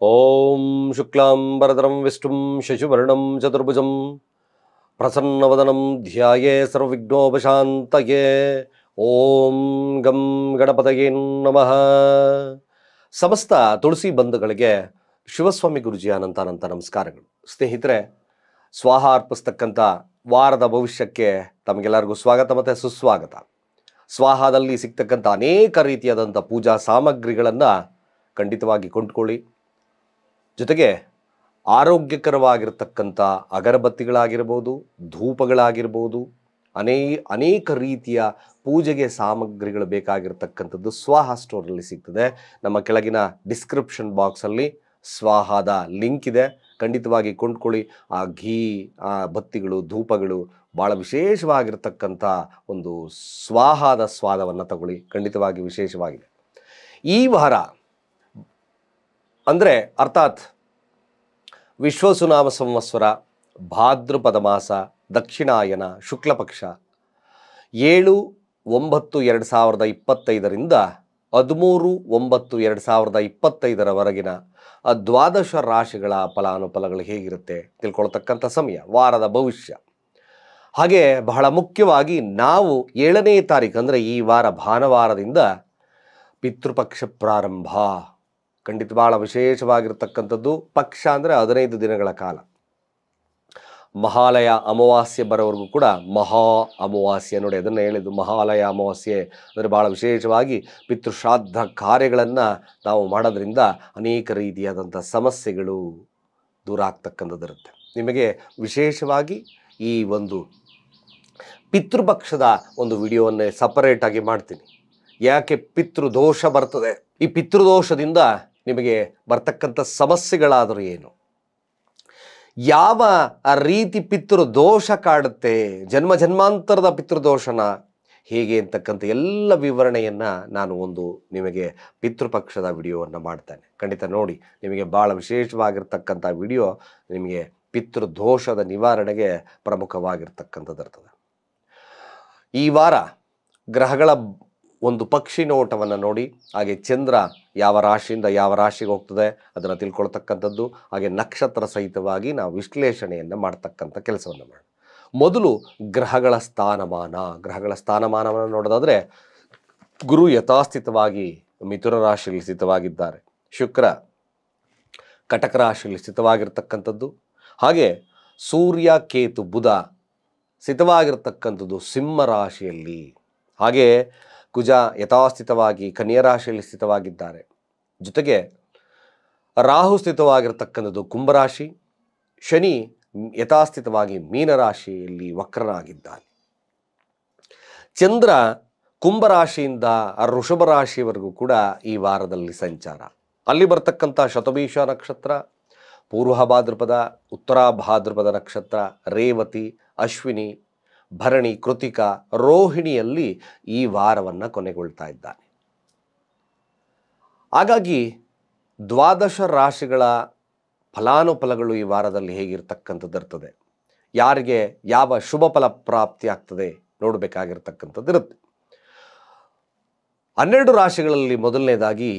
ಓಂ ಶುಕ್ಲಾಂಬರಧರಂ ವಿಷ್ಣುಂ ಶಶಿವರ್ಣಂ ಚತುರ್ಭುಜಂ ಪ್ರಸನ್ನವದನಂ ಧ್ಯಾಯೇ ಸರ್ವವಿಘ್ನೋಪಶಾಂತಯೇ. ಓಂ ಗಂ ಗಣಪತಯೇ ನಮಃ. ಸಮಸ್ತ ತುಳಸಿ ಬಂಧುಗಳಿಗೆ ಶಿವಸ್ವಾಮಿ ಗುರುಜಿ ಅನಂತ ನಮಸ್ಕಾರಗಳು. ಸ್ನೇಹಿತರೆ, ಸ್ವಾಹ ಅರ್ಪಿಸ್ತಕ್ಕಂಥ ವಾರದ ಭವಿಷ್ಯಕ್ಕೆ ತಮಗೆಲ್ಲರಿಗೂ ಸ್ವಾಗತ ಮತ್ತು ಸುಸ್ವಾಗತ. ಸ್ವಾಹದಲ್ಲಿ ಸಿಗ್ತಕ್ಕಂಥ ಅನೇಕ ರೀತಿಯಾದಂಥ ಪೂಜಾ ಸಾಮಗ್ರಿಗಳನ್ನು ಖಂಡಿತವಾಗಿ ಕೊಂಡ್ಕೊಳ್ಳಿ. ಜೊತೆಗೆ ಆರೋಗ್ಯಕರವಾಗಿರ್ತಕ್ಕಂಥ ಅಗರಬತ್ತಿಗಳಾಗಿರ್ಬೋದು, ಧೂಪಗಳಾಗಿರ್ಬೋದು, ಅನೇಕ ರೀತಿಯ ಪೂಜೆಗೆ ಸಾಮಗ್ರಿಗಳು ಬೇಕಾಗಿರ್ತಕ್ಕಂಥದ್ದು ಸ್ವಾಹ ಸ್ಟೋರಲ್ಲಿ ಸಿಗ್ತದೆ. ನಮ್ಮ ಕೆಳಗಿನ ಡಿಸ್ಕ್ರಿಪ್ಷನ್ ಬಾಕ್ಸಲ್ಲಿ ಸ್ವಾಹದ ಲಿಂಕ್ ಇದೆ, ಖಂಡಿತವಾಗಿ ಕೊಂಡ್ಕೊಳ್ಳಿ. ಆ ಘೀ, ಆ ಬತ್ತಿಗಳು, ಧೂಪಗಳು ಭಾಳ ವಿಶೇಷವಾಗಿರ್ತಕ್ಕಂಥ ಒಂದು ಸ್ವಾಹದ ಸ್ವಾದವನ್ನು ತಗೊಳ್ಳಿ, ಖಂಡಿತವಾಗಿ ವಿಶೇಷವಾಗಿದೆ. ಈ ವಾರ ಅಂದರೆ ಅರ್ಥಾತ್ ವಿಶ್ವಸುನಾಮ ಸಂವತ್ಸರ, ಭಾದ್ರಪದ ಮಾಸ, ದಕ್ಷಿಣಾಯನ, ಶುಕ್ಲಪಕ್ಷ 7-9-2025 13-9-2025 ದ್ವಾದಶ ರಾಶಿಗಳ ಫಲಾನುಫಲಗಳು ಹೇಗಿರುತ್ತೆ ತಿಳ್ಕೊಳ್ತಕ್ಕಂಥ ಸಮಯ, ವಾರದ ಭವಿಷ್ಯ. ಹಾಗೆ ಬಹಳ ಮುಖ್ಯವಾಗಿ ನಾವು 7ನೇ ತಾರೀಕು ಅಂದರೆ ಈ ವಾರ ಭಾನುವಾರದಿಂದ ಪಿತೃಪಕ್ಷ ಪ್ರಾರಂಭ. ಖಂಡಿತ ಭಾಳ ವಿಶೇಷವಾಗಿರ್ತಕ್ಕಂಥದ್ದು. ಪಕ್ಷ ಅಂದರೆ 15 ದಿನಗಳ ಕಾಲ. ಮಹಾಲಯ ಅಮಾವಾಸ್ಯೆ ಬರೋವರೆಗೂ ಕೂಡ ಮಹಾ ಅಮಾವಾಸ್ಯೆ, ನೋಡಿ ಅದನ್ನು ಹೇಳಿದ್ದು ಮಹಾಲಯ ಅಮಾವಾಸ್ಯೆ ಅಂದರೆ ಭಾಳ ವಿಶೇಷವಾಗಿ ಪಿತೃಶ್ರಾದ್ದ ಕಾರ್ಯಗಳನ್ನು ನಾವು ಮಾಡೋದ್ರಿಂದ ಅನೇಕ ರೀತಿಯಾದಂಥ ಸಮಸ್ಯೆಗಳು ದೂರ ಆಗ್ತಕ್ಕಂಥದ್ದಿರುತ್ತೆ. ನಿಮಗೆ ವಿಶೇಷವಾಗಿ ಈ ಒಂದು ಪಿತೃಪಕ್ಷದ ಒಂದು ವಿಡಿಯೋವನ್ನೇ ಸಪರೇಟಾಗಿ ಮಾಡ್ತೀನಿ. ಯಾಕೆ ಪಿತೃದೋಷ ಬರ್ತದೆ, ಈ ಪಿತೃದೋಷದಿಂದ ನಿಮಗೆ ಬರ್ತಕ್ಕಂಥ ಸಮಸ್ಯೆಗಳಾದರೂ ಏನು, ಯಾವ ರೀತಿ ಪಿತೃದೋಷ ಕಾಡುತ್ತೆ, ಜನ್ಮಾಂತರದ ಪಿತೃದೋಷನ ಹೇಗೆ ಅಂತಕ್ಕಂಥ ಎಲ್ಲ ವಿವರಣೆಯನ್ನು ನಾನು ನಿಮಗೆ ಪಿತೃಪಕ್ಷದ ವಿಡಿಯೋವನ್ನು ಮಾಡ್ತೇನೆ. ಖಂಡಿತ ನೋಡಿ, ನಿಮಗೆ ಭಾಳ ವಿಶೇಷವಾಗಿರ್ತಕ್ಕಂಥ ವಿಡಿಯೋ ನಿಮಗೆ ಪಿತೃದೋಷದ ನಿವಾರಣೆಗೆ ಪ್ರಮುಖವಾಗಿರ್ತಕ್ಕಂಥದ್ದಿರ್ತದೆ. ಈ ವಾರ ಗ್ರಹಗಳ ಒಂದು ಪಕ್ಷಿ ನೋಟವನ್ನು ನೋಡಿ, ಹಾಗೆ ಚಂದ್ರ ಯಾವ ರಾಶಿಯಿಂದ ಯಾವ ರಾಶಿಗೆ ಹೋಗ್ತದೆ ಅದನ್ನು ತಿಳ್ಕೊಳ್ತಕ್ಕಂಥದ್ದು, ಹಾಗೆ ನಕ್ಷತ್ರ ಸಹಿತವಾಗಿ ನಾವು ವಿಶ್ಲೇಷಣೆಯನ್ನು ಮಾಡ್ತಕ್ಕಂಥ ಕೆಲಸವನ್ನು ಮಾಡಿ. ಮೊದಲು ಗ್ರಹಗಳ ಸ್ಥಾನಮಾನವನ್ನು ನೋಡೋದಾದರೆ, ಗುರು ಯಥಾಸ್ಥಿತವಾಗಿ ಮಿಥುನ ರಾಶಿಯಲ್ಲಿ ಸ್ಥಿತವಾಗಿದ್ದಾರೆ, ಶುಕ್ರ ಕಟಕ ರಾಶಿಯಲ್ಲಿ ಸ್ಥಿತವಾಗಿರ್ತಕ್ಕಂಥದ್ದು, ಹಾಗೆ ಸೂರ್ಯ ಕೇತು ಬುಧ ಸ್ಥಿತವಾಗಿರ್ತಕ್ಕಂಥದ್ದು ಸಿಂಹ ರಾಶಿಯಲ್ಲಿ, ಹಾಗೆ ಕುಜ ಯಥಾಸ್ಥಿತವಾಗಿ ಕನ್ಯಾ ರಾಶಿಯಲ್ಲಿ ಸ್ಥಿತವಾಗಿದ್ದಾರೆ, ಜೊತೆಗೆ ರಾಹು ಸ್ಥಿತವಾಗಿರ್ತಕ್ಕಂಥದ್ದು ಕುಂಭರಾಶಿ, ಶನಿ ಯಥಾಸ್ಥಿತವಾಗಿ ಮೀನರಾಶಿಯಲ್ಲಿ ವಕ್ರನಾಗಿದ್ದಾನೆ, ಚಂದ್ರ ಕುಂಭರಾಶಿಯಿಂದ ವೃಷಭ ರಾಶಿಯವರೆಗೂ ಕೂಡ ಈ ವಾರದಲ್ಲಿ ಸಂಚಾರ. ಅಲ್ಲಿ ಬರ್ತಕ್ಕಂಥ ಶತಭೀಷ ನಕ್ಷತ್ರ, ಪೂರ್ವ ಭಾದ್ರಪದ, ಉತ್ತರ ಭಾದ್ರಪದ ನಕ್ಷತ್ರ, ರೇವತಿ, ಅಶ್ವಿನಿ, ಭರಣಿ, ಕೃತಿಕ, ರೋಹಿಣಿಯಲ್ಲಿ ಈ ವಾರವನ್ನು ಕೊನೆಗೊಳ್ತಾ ಇದ್ದಾನೆ. ಹಾಗಾಗಿ ದ್ವಾದಶ ರಾಶಿಗಳ ಫಲಾನುಫಲಗಳು ಈ ವಾರದಲ್ಲಿ ಹೇಗಿರ್ತಕ್ಕಂಥದ್ದಿರ್ತದೆ, ಯಾರಿಗೆ ಯಾವ ಶುಭ ಫಲ ಪ್ರಾಪ್ತಿ ಆಗ್ತದೆ ನೋಡಬೇಕಾಗಿರ್ತಕ್ಕಂಥದ್ದಿರುತ್ತೆ. 12 ರಾಶಿಗಳಲ್ಲಿ ಮೊದಲನೇದಾಗಿ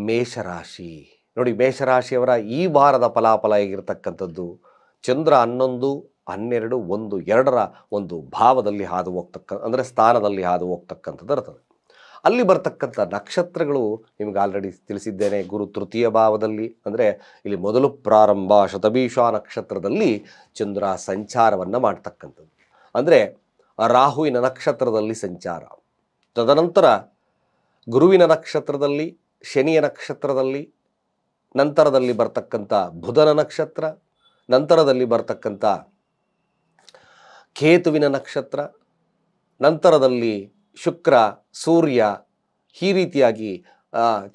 ಮೇಷರಾಶಿ. ನೋಡಿ, ಮೇಷರಾಶಿಯವರ ಈ ವಾರದ ಫಲಾಫಲ ಹೇಗಿರ್ತಕ್ಕಂಥದ್ದು, ಚಂದ್ರ 11, 12, 1, 2ರ ಒಂದು ಭಾವದಲ್ಲಿ ಹಾದು ಅಂದರೆ ಸ್ಥಾನದಲ್ಲಿ ಹಾದು ಹೋಗ್ತಕ್ಕಂಥದ್ದು ಇರ್ತದೆ. ಅಲ್ಲಿ ಬರ್ತಕ್ಕಂಥ ನಕ್ಷತ್ರಗಳು ನಿಮ್ಗೆ ಆಲ್ರೆಡಿ ತಿಳಿಸಿದ್ದೇನೆ. ಗುರು ತೃತೀಯ ಭಾವದಲ್ಲಿ ಅಂದರೆ ಇಲ್ಲಿ ಮೊದಲು ಪ್ರಾರಂಭ ಶತಭೀಷ ನಕ್ಷತ್ರದಲ್ಲಿ ಚಂದ್ರ ಸಂಚಾರವನ್ನು ಮಾಡ್ತಕ್ಕಂಥದ್ದು, ಅಂದರೆ ರಾಹುವಿನ ನಕ್ಷತ್ರದಲ್ಲಿ ಸಂಚಾರ. ತದನಂತರ ಗುರುವಿನ ನಕ್ಷತ್ರದಲ್ಲಿ, ಶನಿಯ ನಕ್ಷತ್ರದಲ್ಲಿ, ನಂತರದಲ್ಲಿ ಬರ್ತಕ್ಕಂಥ ಬುಧನ ನಕ್ಷತ್ರ, ನಂತರದಲ್ಲಿ ಬರ್ತಕ್ಕಂಥ ಕೇತುವಿನ ನಕ್ಷತ್ರ, ನಂತರದಲ್ಲಿ ಶುಕ್ರ, ಸೂರ್ಯ, ಈ ರೀತಿಯಾಗಿ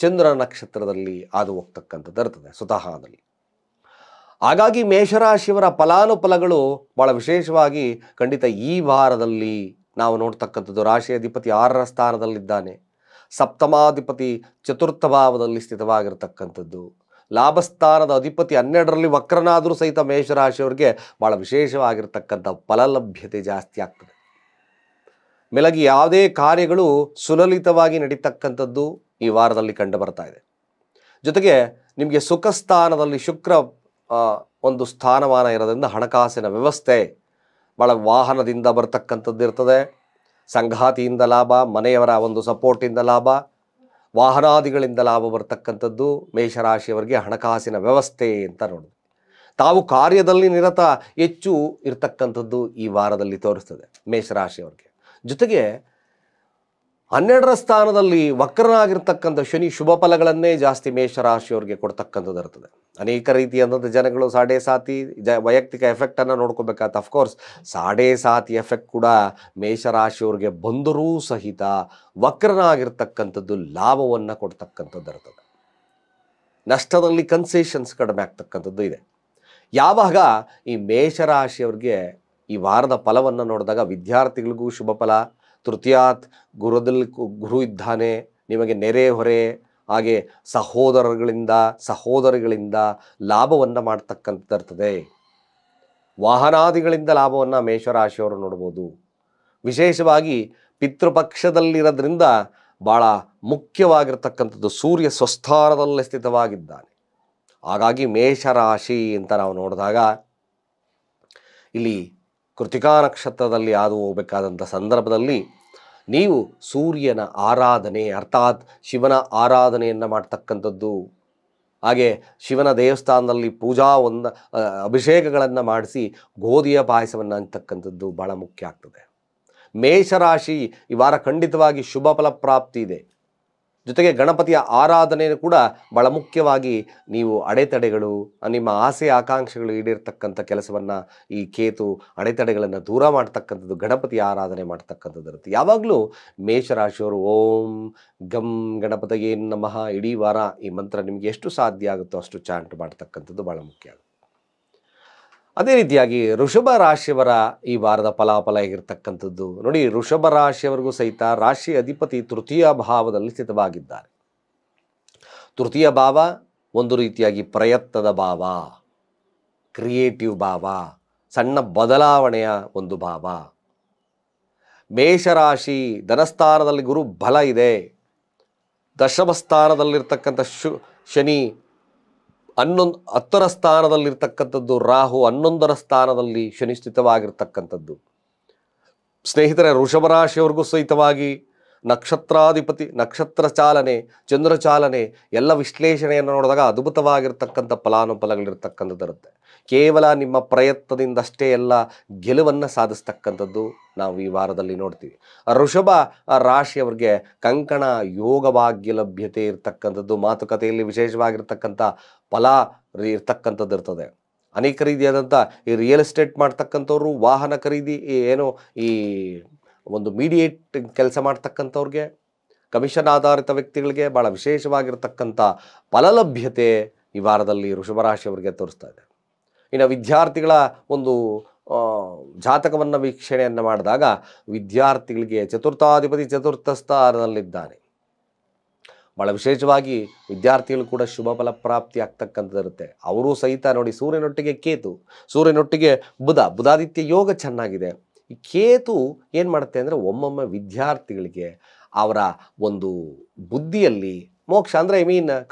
ಚಂದ್ರನ ನಕ್ಷತ್ರದಲ್ಲಿ ಹಾದು ಹೋಗ್ತಕ್ಕಂಥದ್ದು ಇರ್ತದೆ ಸ್ವತಃದಲ್ಲಿ. ಹಾಗಾಗಿ ಮೇಷರಾಶಿಯವರ ಫಲಾನುಫಲಗಳು ಭಾಳ ವಿಶೇಷವಾಗಿ ಖಂಡಿತ ಈ ವಾರದಲ್ಲಿ ನಾವು ನೋಡ್ತಕ್ಕಂಥದ್ದು. ರಾಶಿ ಅಧಿಪತಿ 6ರ ಸ್ಥಾನದಲ್ಲಿದ್ದಾನೆ, ಸಪ್ತಮಾಧಿಪತಿ 4ಥ ಭಾವದಲ್ಲಿ ಸ್ಥಿತವಾಗಿರ್ತಕ್ಕಂಥದ್ದು, ಲಾಭಸ್ಥಾನದ ಅಧಿಪತಿ 12ರಲ್ಲಿ ವಕ್ರನಾದರೂ ಸಹಿತ ಮೇಷರಾಶಿಯವರಿಗೆ ಭಾಳ ವಿಶೇಷವಾಗಿರ್ತಕ್ಕಂಥ ಫಲಲಭ್ಯತೆ ಜಾಸ್ತಿ ಆಗ್ತದೆ. ಮೇಲಾಗಿ ಯಾವುದೇ ಕಾರ್ಯಗಳು ಸುಲಲಿತವಾಗಿ ನಡೀತಕ್ಕಂಥದ್ದು ಈ ವಾರದಲ್ಲಿ ಕಂಡು ಬರ್ತಾ ಇದೆ. ಜೊತೆಗೆ ನಿಮಗೆ ಸುಖ ಸ್ಥಾನದಲ್ಲಿ ಶುಕ್ರ ಒಂದು ಸ್ಥಾನಮಾನ ಇರೋದ್ರಿಂದ ಹಣಕಾಸಿನ ವ್ಯವಸ್ಥೆ ಭಾಳ ವಾಹನದಿಂದ ಬರ್ತಕ್ಕಂಥದ್ದು ಇರ್ತದೆ, ಸಂಗಾತಿಯಿಂದ ಲಾಭ, ಮನೆಯವರ ಒಂದು ಸಪೋರ್ಟಿಂದ ಲಾಭ, ವಾಹನಾದಿಗಳಿಂದ ಲಾಭ ಬರ್ತಕ್ಕಂಥದ್ದು ಮೇಷರಾಶಿಯವರಿಗೆ ಹಣಕಾಸಿನ ವ್ಯವಸ್ಥೆ ಅಂತ ನೋಡಿ. ತಾವು ಕಾರ್ಯದಲ್ಲಿ ನಿರತ ಹೆಚ್ಚು ಇರ್ತಕ್ಕಂಥದ್ದು ಈ ವಾರದಲ್ಲಿ ತೋರಿಸ್ತದೆ ಮೇಷರಾಶಿಯವರಿಗೆ. ಜೊತೆಗೆ 12ರ ಸ್ಥಾನದಲ್ಲಿ ವಕ್ರನಾಗಿರ್ತಕ್ಕಂಥ ಶನಿ ಶುಭ ಫಲಗಳನ್ನೇ ಜಾಸ್ತಿ ಮೇಷರಾಶಿಯವರಿಗೆ ಕೊಡ್ತಕ್ಕಂಥದ್ದು ಇರ್ತದೆ. ಅನೇಕ ರೀತಿಯಾದಂಥ ಜನಗಳು ಸಾಡೆ ಸಾತಿ ವೈಯಕ್ತಿಕ ಎಫೆಕ್ಟನ್ನು ನೋಡ್ಕೋಬೇಕಾದ. ಅಫ್ಕೋರ್ಸ್ ಸಾಡೆ ಸಾತಿ ಎಫೆಕ್ಟ್ ಕೂಡ ಮೇಷರಾಶಿಯವರಿಗೆ ಬಂದರೂ ಸಹಿತ ವಕ್ರನಾಗಿರ್ತಕ್ಕಂಥದ್ದು ಲಾಭವನ್ನು ಕೊಡ್ತಕ್ಕಂಥದ್ದು ಇರ್ತದೆ. ನಷ್ಟದಲ್ಲಿ ಕನ್ಸೆಷನ್ಸ್ ಕಡಿಮೆ ಆಗ್ತಕ್ಕಂಥದ್ದು ಇದೆ. ಯಾವಾಗ ಈ ಮೇಷರಾಶಿಯವ್ರಿಗೆ ಈ ವಾರದ ಫಲವನ್ನು ನೋಡಿದಾಗ ವಿದ್ಯಾರ್ಥಿಗಳಿಗೂ ಶುಭ ಫಲ, ತೃತೀಯಾತ್ ಗುರುದಲ್ಲಿ ಗುರು ಇದ್ದಾನೆ, ನಿಮಗೆ ನೆರೆ ಹೊರೆ ಹಾಗೆ ಸಹೋದರಿಗಳಿಂದ ಲಾಭವನ್ನು ಮಾಡ್ತಕ್ಕಂಥದ್ದು ಇರ್ತದೆ. ವಾಹನಾದಿಗಳಿಂದ ಲಾಭವನ್ನು ಮೇಷರಾಶಿಯವರು ನೋಡ್ಬೋದು. ವಿಶೇಷವಾಗಿ ಪಿತೃಪಕ್ಷದಲ್ಲಿರೋದ್ರಿಂದ ಭಾಳ ಮುಖ್ಯವಾಗಿರ್ತಕ್ಕಂಥದ್ದು ಸೂರ್ಯ ಸ್ವಸ್ಥಾನದಲ್ಲೇ ಸ್ಥಿತವಾಗಿದ್ದಾನೆ. ಹಾಗಾಗಿ ಮೇಷರಾಶಿ ಅಂತ ನಾವು ನೋಡಿದಾಗ ಇಲ್ಲಿ ಕೃತಿಕಾ ನಕ್ಷತ್ರದಲ್ಲಿ ಹಾದು ಹೋಗಬೇಕಾದಂಥ ಸಂದರ್ಭದಲ್ಲಿ ನೀವು ಸೂರ್ಯನ ಆರಾಧನೆ ಅರ್ಥಾತ್ ಶಿವನ ಆರಾಧನೆಯನ್ನು ಮಾಡ್ತಕ್ಕಂಥದ್ದು, ಹಾಗೆ ಶಿವನ ದೇವಸ್ಥಾನದಲ್ಲಿ ಅಭಿಷೇಕಗಳನ್ನು ಮಾಡಿಸಿ ಗೋಧಿಯ ಪಾಯಸವನ್ನು ಅಂತಕ್ಕಂಥದ್ದು ಭಾಳ ಮುಖ್ಯ ಆಗ್ತದೆ. ಮೇಷರಾಶಿ ಈ ವಾರ ಖಂಡಿತವಾಗಿ ಶುಭ ಫಲ ಪ್ರಾಪ್ತಿ ಇದೆ. ಜೊತೆಗೆ ಗಣಪತಿಯ ಆರಾಧನೆಯೂ ಕೂಡ ಭಾಳ ಮುಖ್ಯವಾಗಿ ನೀವು ಅಡೆತಡೆಗಳು, ನಿಮ್ಮ ಆಸೆ ಆಕಾಂಕ್ಷೆಗಳು ಈಡೇರ್ತಕ್ಕಂಥ ಕೆಲಸವನ್ನು ಈ ಕೇತು ಅಡೆತಡೆಗಳನ್ನು ದೂರ ಮಾಡ್ತಕ್ಕಂಥದ್ದು, ಗಣಪತಿಯ ಆರಾಧನೆ ಮಾಡ್ತಕ್ಕಂಥದ್ದು ಇರುತ್ತೆ. ಯಾವಾಗಲೂ ಮೇಷರಾಶಿಯವರು ಓಂ ಗಂ ಗಣಪತಿಗೆ ನಮಃ ಇಡೀ ವಾರ ಈ ಮಂತ್ರ ನಿಮಗೆ ಎಷ್ಟು ಸಾಧ್ಯ ಆಗುತ್ತೋ ಅಷ್ಟು ಚಾಂಟ್ ಮಾಡ್ತಕ್ಕಂಥದ್ದು ಭಾಳ ಮುಖ್ಯ ಆಗುತ್ತೆ. ಅದೇ ರೀತಿಯಾಗಿ ವೃಷಭ ರಾಶಿಯವರ ಈ ವಾರದ ಫಲಾಫಲ ಹೇಗಿರ್ತಕ್ಕಂಥದ್ದು ನೋಡಿ. ವೃಷಭ ರಾಶಿಯವರಿಗೂ ಸಹಿತ ರಾಶಿ ಅಧಿಪತಿ ತೃತೀಯ ಭಾವದಲ್ಲಿ ಸ್ಥಿತವಾಗಿದ್ದಾರೆ. ತೃತೀಯ ಭಾವ ಒಂದು ರೀತಿಯಾಗಿ ಪ್ರಯತ್ನದ ಭಾವ, ಕ್ರಿಯೇಟಿವ್ ಭಾವ, ಸಣ್ಣ ಬದಲಾವಣೆಯ ಒಂದು ಭಾವ. ಮೇಷರಾಶಿ ಧನಸ್ಥಾನದಲ್ಲಿ ಗುರು ಬಲ ಇದೆ. ದಶಮ ಸ್ಥಾನದಲ್ಲಿರ್ತಕ್ಕಂಥ ಶನಿ 10ರ ಸ್ಥಾನದಲ್ಲಿರ್ತಕ್ಕಂಥದ್ದು, ರಾಹು 11ರ ಸ್ಥಾನದಲ್ಲಿ ಶನಿ ಸ್ಥಿತವಾಗಿರ್ತಕ್ಕಂಥದ್ದು. ಸ್ನೇಹಿತರೆ, ವೃಷಭರಾಶಿಯವ್ರಿಗೂ ಸಹಿತವಾಗಿ ನಕ್ಷತ್ರಾಧಿಪತಿ, ನಕ್ಷತ್ರ ಚಾಲನೆ, ಚಂದ್ರ ಚಾಲನೆ ಎಲ್ಲ ವಿಶ್ಲೇಷಣೆಯನ್ನು ನೋಡಿದಾಗ ಅದ್ಭುತವಾಗಿರ್ತಕ್ಕಂಥ ಫಲಾನುಫಲಗಳಿರ್ತಕ್ಕಂಥದ್ದು ಇರುತ್ತೆ. ಕೇವಲ ನಿಮ್ಮ ಪ್ರಯತ್ನದಿಂದಷ್ಟೇ ಎಲ್ಲ ಗೆಲುವನ್ನು ಸಾಧಿಸ್ತಕ್ಕಂಥದ್ದು ನಾವು ಈ ವಾರದಲ್ಲಿ ನೋಡ್ತೀವಿ. ವೃಷಭ ರಾಶಿಯವರಿಗೆ ಕಂಕಣ ಯೋಗಭಾಗ್ಯ ಲಭ್ಯತೆ ಇರ್ತಕ್ಕಂಥದ್ದು, ಮಾತುಕತೆಯಲ್ಲಿ ವಿಶೇಷವಾಗಿರ್ತಕ್ಕಂಥ ಫಲ ಇರ್ತಕ್ಕಂಥದ್ದು ಇರ್ತದೆ. ಅನೇಕ ರೀತಿಯಾದಂಥ ಈ ರಿಯಲ್ ಎಸ್ಟೇಟ್ ಮಾಡ್ತಕ್ಕಂಥವ್ರು, ವಾಹನ ಖರೀದಿ, ಏನೋ ಈ ಒಂದು ಮೀಡಿಯೇಟ್ ಕೆಲಸ ಮಾಡ್ತಕ್ಕಂಥವ್ರಿಗೆ, ಕಮಿಷನ್ ಆಧಾರಿತ ವ್ಯಕ್ತಿಗಳಿಗೆ ಭಾಳ ವಿಶೇಷವಾಗಿರ್ತಕ್ಕಂಥ ಫಲಲಭ್ಯತೆ ಈ ವಾರದಲ್ಲಿ ವೃಷಭರಾಶಿಯವರಿಗೆ ತೋರಿಸ್ತಾ ಇದೆ. ಇನ್ನು ವಿದ್ಯಾರ್ಥಿಗಳ ಒಂದು ಜಾತಕವನ್ನು ವೀಕ್ಷಣೆಯನ್ನು ಮಾಡಿದಾಗ ವಿದ್ಯಾರ್ಥಿಗಳಿಗೆ ಚತುರ್ಥಾಧಿಪತಿ ಚತುರ್ಥ ಸ್ಥಾನದಲ್ಲಿದ್ದಾನೆ. ಭಾಳ ವಿಶೇಷವಾಗಿ ವಿದ್ಯಾರ್ಥಿಗಳು ಕೂಡ ಶುಭ ಫಲ ಪ್ರಾಪ್ತಿ ಆಗ್ತಕ್ಕಂಥದ್ದು ಇರುತ್ತೆ. ಅವರೂ ಸಹಿತ ನೋಡಿ, ಸೂರ್ಯನೊಟ್ಟಿಗೆ ಕೇತು, ಸೂರ್ಯನೊಟ್ಟಿಗೆ ಬುಧಾದಿತ್ಯ ಯೋಗ ಚೆನ್ನಾಗಿದೆ. ಈ ಕೇತು ಏನು ಮಾಡುತ್ತೆ ಅಂದರೆ ಒಮ್ಮೊಮ್ಮೆ ವಿದ್ಯಾರ್ಥಿಗಳಿಗೆ ಅವರ ಒಂದು ಬುದ್ಧಿಯಲ್ಲಿ ಮೋಕ್ಷ ಅಂದರೆ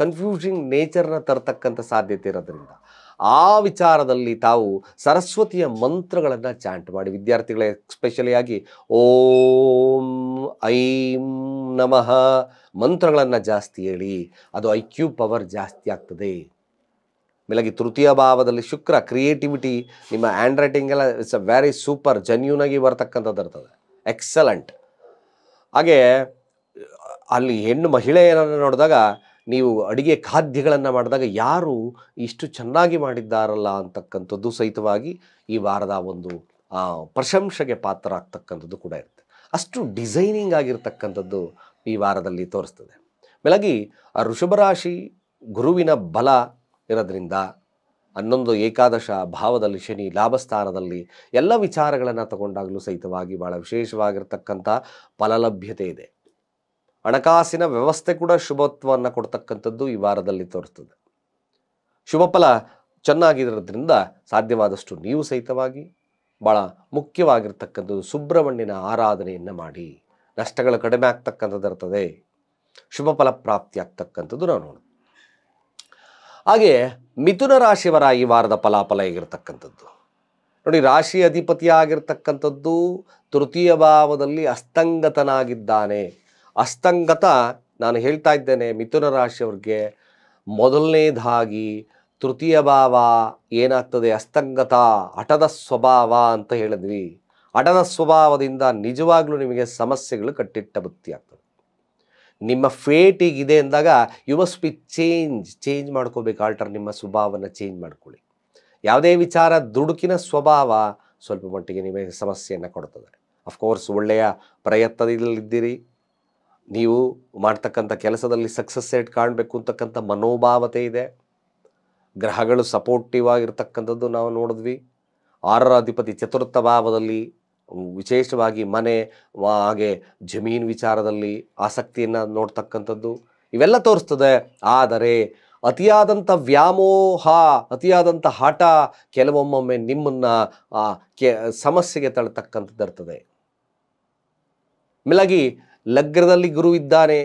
ಕನ್ಫ್ಯೂಷನ್ ನೇಚರ್ನ ತರ್ತಕ್ಕಂಥ ಸಾಧ್ಯತೆ ಇರೋದ್ರಿಂದ ಆ ವಿಚಾರದಲ್ಲಿ ತಾವು ಸರಸ್ವತಿಯ ಮಂತ್ರಗಳನ್ನು ಚಾಂಟ್ ಮಾಡಿ, ವಿದ್ಯಾರ್ಥಿಗಳೇ ಎಸ್ಪೆಷಲಿಯಾಗಿ ಓಂ ಐಂ ನಮಃ ಮಂತ್ರಗಳನ್ನು ಜಾಸ್ತಿ ಹೇಳಿ, ಅದು IQ ಪವರ್ ಜಾಸ್ತಿ ಆಗ್ತದೆ. ಮೇಲಾಗಿ ತೃತೀಯ ಭಾವದಲ್ಲಿ ಶುಕ್ರ, ಕ್ರಿಯೇಟಿವಿಟಿ, ನಿಮ್ಮ ಹ್ಯಾಂಡ್ ರೈಟಿಂಗ್ ಎಲ್ಲ ಇಟ್ಸ್ ಅ ವೆರಿ ಸೂಪರ್, ಜೆನ್ಯೂನಾಗಿ ಬರ್ತಕ್ಕಂಥದ್ದು ಇರ್ತದೆ, ಎಕ್ಸಲೆಂಟ್. ಹಾಗೆ ಅಲ್ಲಿ ಹೆಣ್ಣು ಮಹಿಳೆಯರನ್ನು ನೋಡಿದಾಗ, ನೀವು ಅಡಿಗೆ ಖಾದ್ಯಗಳನ್ನು ಮಾಡಿದಾಗ ಯಾರು ಇಷ್ಟು ಚೆನ್ನಾಗಿ ಮಾಡಿದ್ದಾರಲ್ಲ ಅಂತಕ್ಕಂಥದ್ದು ಸಹಿತವಾಗಿ ಈ ವಾರದ ಒಂದು ಪ್ರಶಂಸೆಗೆ ಪಾತ್ರ ಆಗ್ತಕ್ಕಂಥದ್ದು ಕೂಡ ಇರುತ್ತೆ. ಅಷ್ಟು ಡಿಸೈನಿಂಗ್ ಆಗಿರ್ತಕ್ಕಂಥದ್ದು ಈ ವಾರದಲ್ಲಿ ತೋರಿಸ್ತದೆ. ಮೇಲಾಗಿ ಆ ವೃಷಭರಾಶಿ ಗುರುವಿನ ಬಲ ಇರೋದ್ರಿಂದ 11 ಏಕಾದಶ ಭಾವದಲ್ಲಿ ಶನಿ, ಲಾಭಸ್ಥಾನದಲ್ಲಿ ಎಲ್ಲ ವಿಚಾರಗಳನ್ನು ತಗೊಂಡಾಗಲೂ ಸಹಿತವಾಗಿ ಭಾಳ ವಿಶೇಷವಾಗಿರ್ತಕ್ಕಂಥ ಫಲಲಭ್ಯತೆ ಇದೆ. ಹಣಕಾಸಿನ ವ್ಯವಸ್ಥೆ ಕೂಡ ಶುಭತ್ವವನ್ನು ಕೊಡ್ತಕ್ಕಂಥದ್ದು ಈ ವಾರದಲ್ಲಿ ತೋರಿಸ್ತದೆ. ಶುಭ ಫಲ ಚೆನ್ನಾಗಿರೋದ್ರಿಂದ ಸಾಧ್ಯವಾದಷ್ಟು ನೀವು ಸಹಿತವಾಗಿ ಭಾಳ ಮುಖ್ಯವಾಗಿರ್ತಕ್ಕಂಥದ್ದು ಸುಬ್ರಹ್ಮಣ್ಯನ ಆರಾಧನೆಯನ್ನು ಮಾಡಿ, ನಷ್ಟಗಳು ಕಡಿಮೆ ಆಗ್ತಕ್ಕಂಥದ್ದು ಇರ್ತದೆ, ಶುಭ ಫಲ ಪ್ರಾಪ್ತಿ ಆಗ್ತಕ್ಕಂಥದ್ದು ನಾವು ನೋಡೋದು. ಹಾಗೆ ಮಿಥುನ ರಾಶಿಯವರ ಈ ವಾರದ ಫಲಾಫಲ ಹೇಗಿರ್ತಕ್ಕಂಥದ್ದು ನೋಡಿ. ರಾಶಿ ಅಧಿಪತಿ ಆಗಿರ್ತಕ್ಕಂಥದ್ದು ತೃತೀಯ ಭಾವದಲ್ಲಿ ಅಸ್ತಂಗತನಾಗಿದ್ದಾನೆ. ಅಸ್ತಂಗತ ನಾನು ಹೇಳ್ತಾ ಇದ್ದೇನೆ ಮಿಥುನ ರಾಶಿಯವ್ರಿಗೆ ಮೊದಲನೇದಾಗಿ ತೃತೀಯ ಭಾವ ಏನಾಗ್ತದೆ, ಅಸ್ತಂಗತ, ಹಠದ ಸ್ವಭಾವ ಅಂತ ಹೇಳಿದ್ವಿ. ಹಠದ ಸ್ವಭಾವದಿಂದ ನಿಜವಾಗ್ಲೂ ನಿಮಗೆ ಸಮಸ್ಯೆಗಳು ಕಟ್ಟಿಟ್ಟ ಬುತ್ತಿ ಆಗ್ತದೆ. ನಿಮ್ಮ ಫೇಟಿಗಿದೆ ಅಂದಾಗ ಯು ಮಸ್ಟ್ ಬಿ ಚೇಂಜ್ ಮಾಡ್ಕೋಬೇಕು. ನಿಮ್ಮ ಸ್ವಭಾವವನ್ನು ಚೇಂಜ್ ಮಾಡ್ಕೊಳ್ಳಿ. ಯಾವುದೇ ವಿಚಾರ ದುಡುಕಿನ ಸ್ವಭಾವ ಸ್ವಲ್ಪ ಮಟ್ಟಿಗೆ ನಿಮಗೆ ಸಮಸ್ಯೆಯನ್ನು ಕೊಡ್ತದೆ. ಅಫ್ಕೋರ್ಸ್ ಒಳ್ಳೆಯ ಪ್ರಯತ್ನದಲ್ಲಿದ್ದೀರಿ, ನೀವು ಮಾಡ್ತಕ್ಕಂಥ ಕೆಲಸದಲ್ಲಿ ಸಕ್ಸಸ್ ರೇಟ್ ಕಾಣಬೇಕು ಅಂತಕ್ಕಂಥ ಮನೋಭಾವತೆ ಇದೆ. ಗ್ರಹಗಳು ಸಪೋರ್ಟಿವ್ ಆಗಿರ್ತಕ್ಕಂಥದ್ದು ನಾವು ನೋಡಿದ್ವಿ. 6ರ ಅಧಿಪತಿ ಚತುರ್ಥ ಭಾವದಲ್ಲಿ ವಿಶೇಷವಾಗಿ ಮನೆ ಹಾಗೆ ಜಮೀನು ವಿಚಾರದಲ್ಲಿ ಆಸಕ್ತಿಯನ್ನು ನೋಡ್ತಕ್ಕಂಥದ್ದು ಇವೆಲ್ಲ ತೋರಿಸ್ತದೆ. ಆದರೆ ಅತಿಯಾದಂಥ ವ್ಯಾಮೋಹ, ಅತಿಯಾದಂಥ ಹಠ ಕೆಲವೊಮ್ಮೊಮ್ಮೆ ನಿಮ್ಮನ್ನು ಸಮಸ್ಯೆಗೆ ತಳ್ತಕ್ಕಂಥದ್ದು ಇರ್ತದೆ. ಮೇಲಾಗಿ ಲಗ್ನದಲ್ಲಿ ಗುರು ಇದ್ದಾನೆ,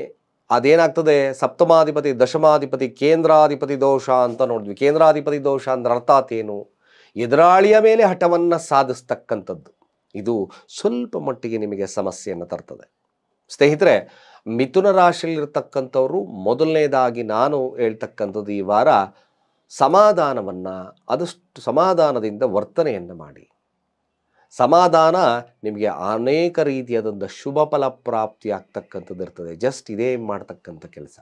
ಅದೇನಾಗ್ತದೆ, ಸಪ್ತಮಾಧಿಪತಿ, ದಶಮಾಧಿಪತಿ, ಕೇಂದ್ರಾಧಿಪತಿ ದೋಷ ಅಂತ ನೋಡಿದ್ವಿ. ಕೇಂದ್ರಾಧಿಪತಿ ದೋಷ ಅಂದ್ರೆ ಅರ್ಥಾತ್ ಏನು, ಎದುರಾಳಿಯ ಮೇಲೆ ಹಠವನ್ನು ಸಾಧಿಸ್ತಕ್ಕಂಥದ್ದು. ಇದು ಸ್ವಲ್ಪ ಮಟ್ಟಿಗೆ ನಿಮಗೆ ಸಮಸ್ಯೆಯನ್ನು ತರ್ತದೆ. ಸ್ನೇಹಿತರೆ, ಮಿಥುನ ರಾಶಿಯಲ್ಲಿರ್ತಕ್ಕಂಥವ್ರು ಮೊದಲನೇದಾಗಿ ನಾನು ಹೇಳ್ತಕ್ಕಂಥದ್ದು ಈ ವಾರ ಸಮಾಧಾನವನ್ನು, ಆದಷ್ಟು ಸಮಾಧಾನದಿಂದ ವರ್ತನೆಯನ್ನು ಮಾಡಿ. ಸಮಾಧಾನ ನಿಮಗೆ ಅನೇಕ ರೀತಿಯಾದಂಥ ಶುಭ ಫಲ ಪ್ರಾಪ್ತಿ ಆಗ್ತಕ್ಕಂಥದ್ದು ಇರ್ತದೆ. ಜಸ್ಟ್ ಇದೇ ಮಾಡ್ತಕ್ಕಂಥ ಕೆಲಸ,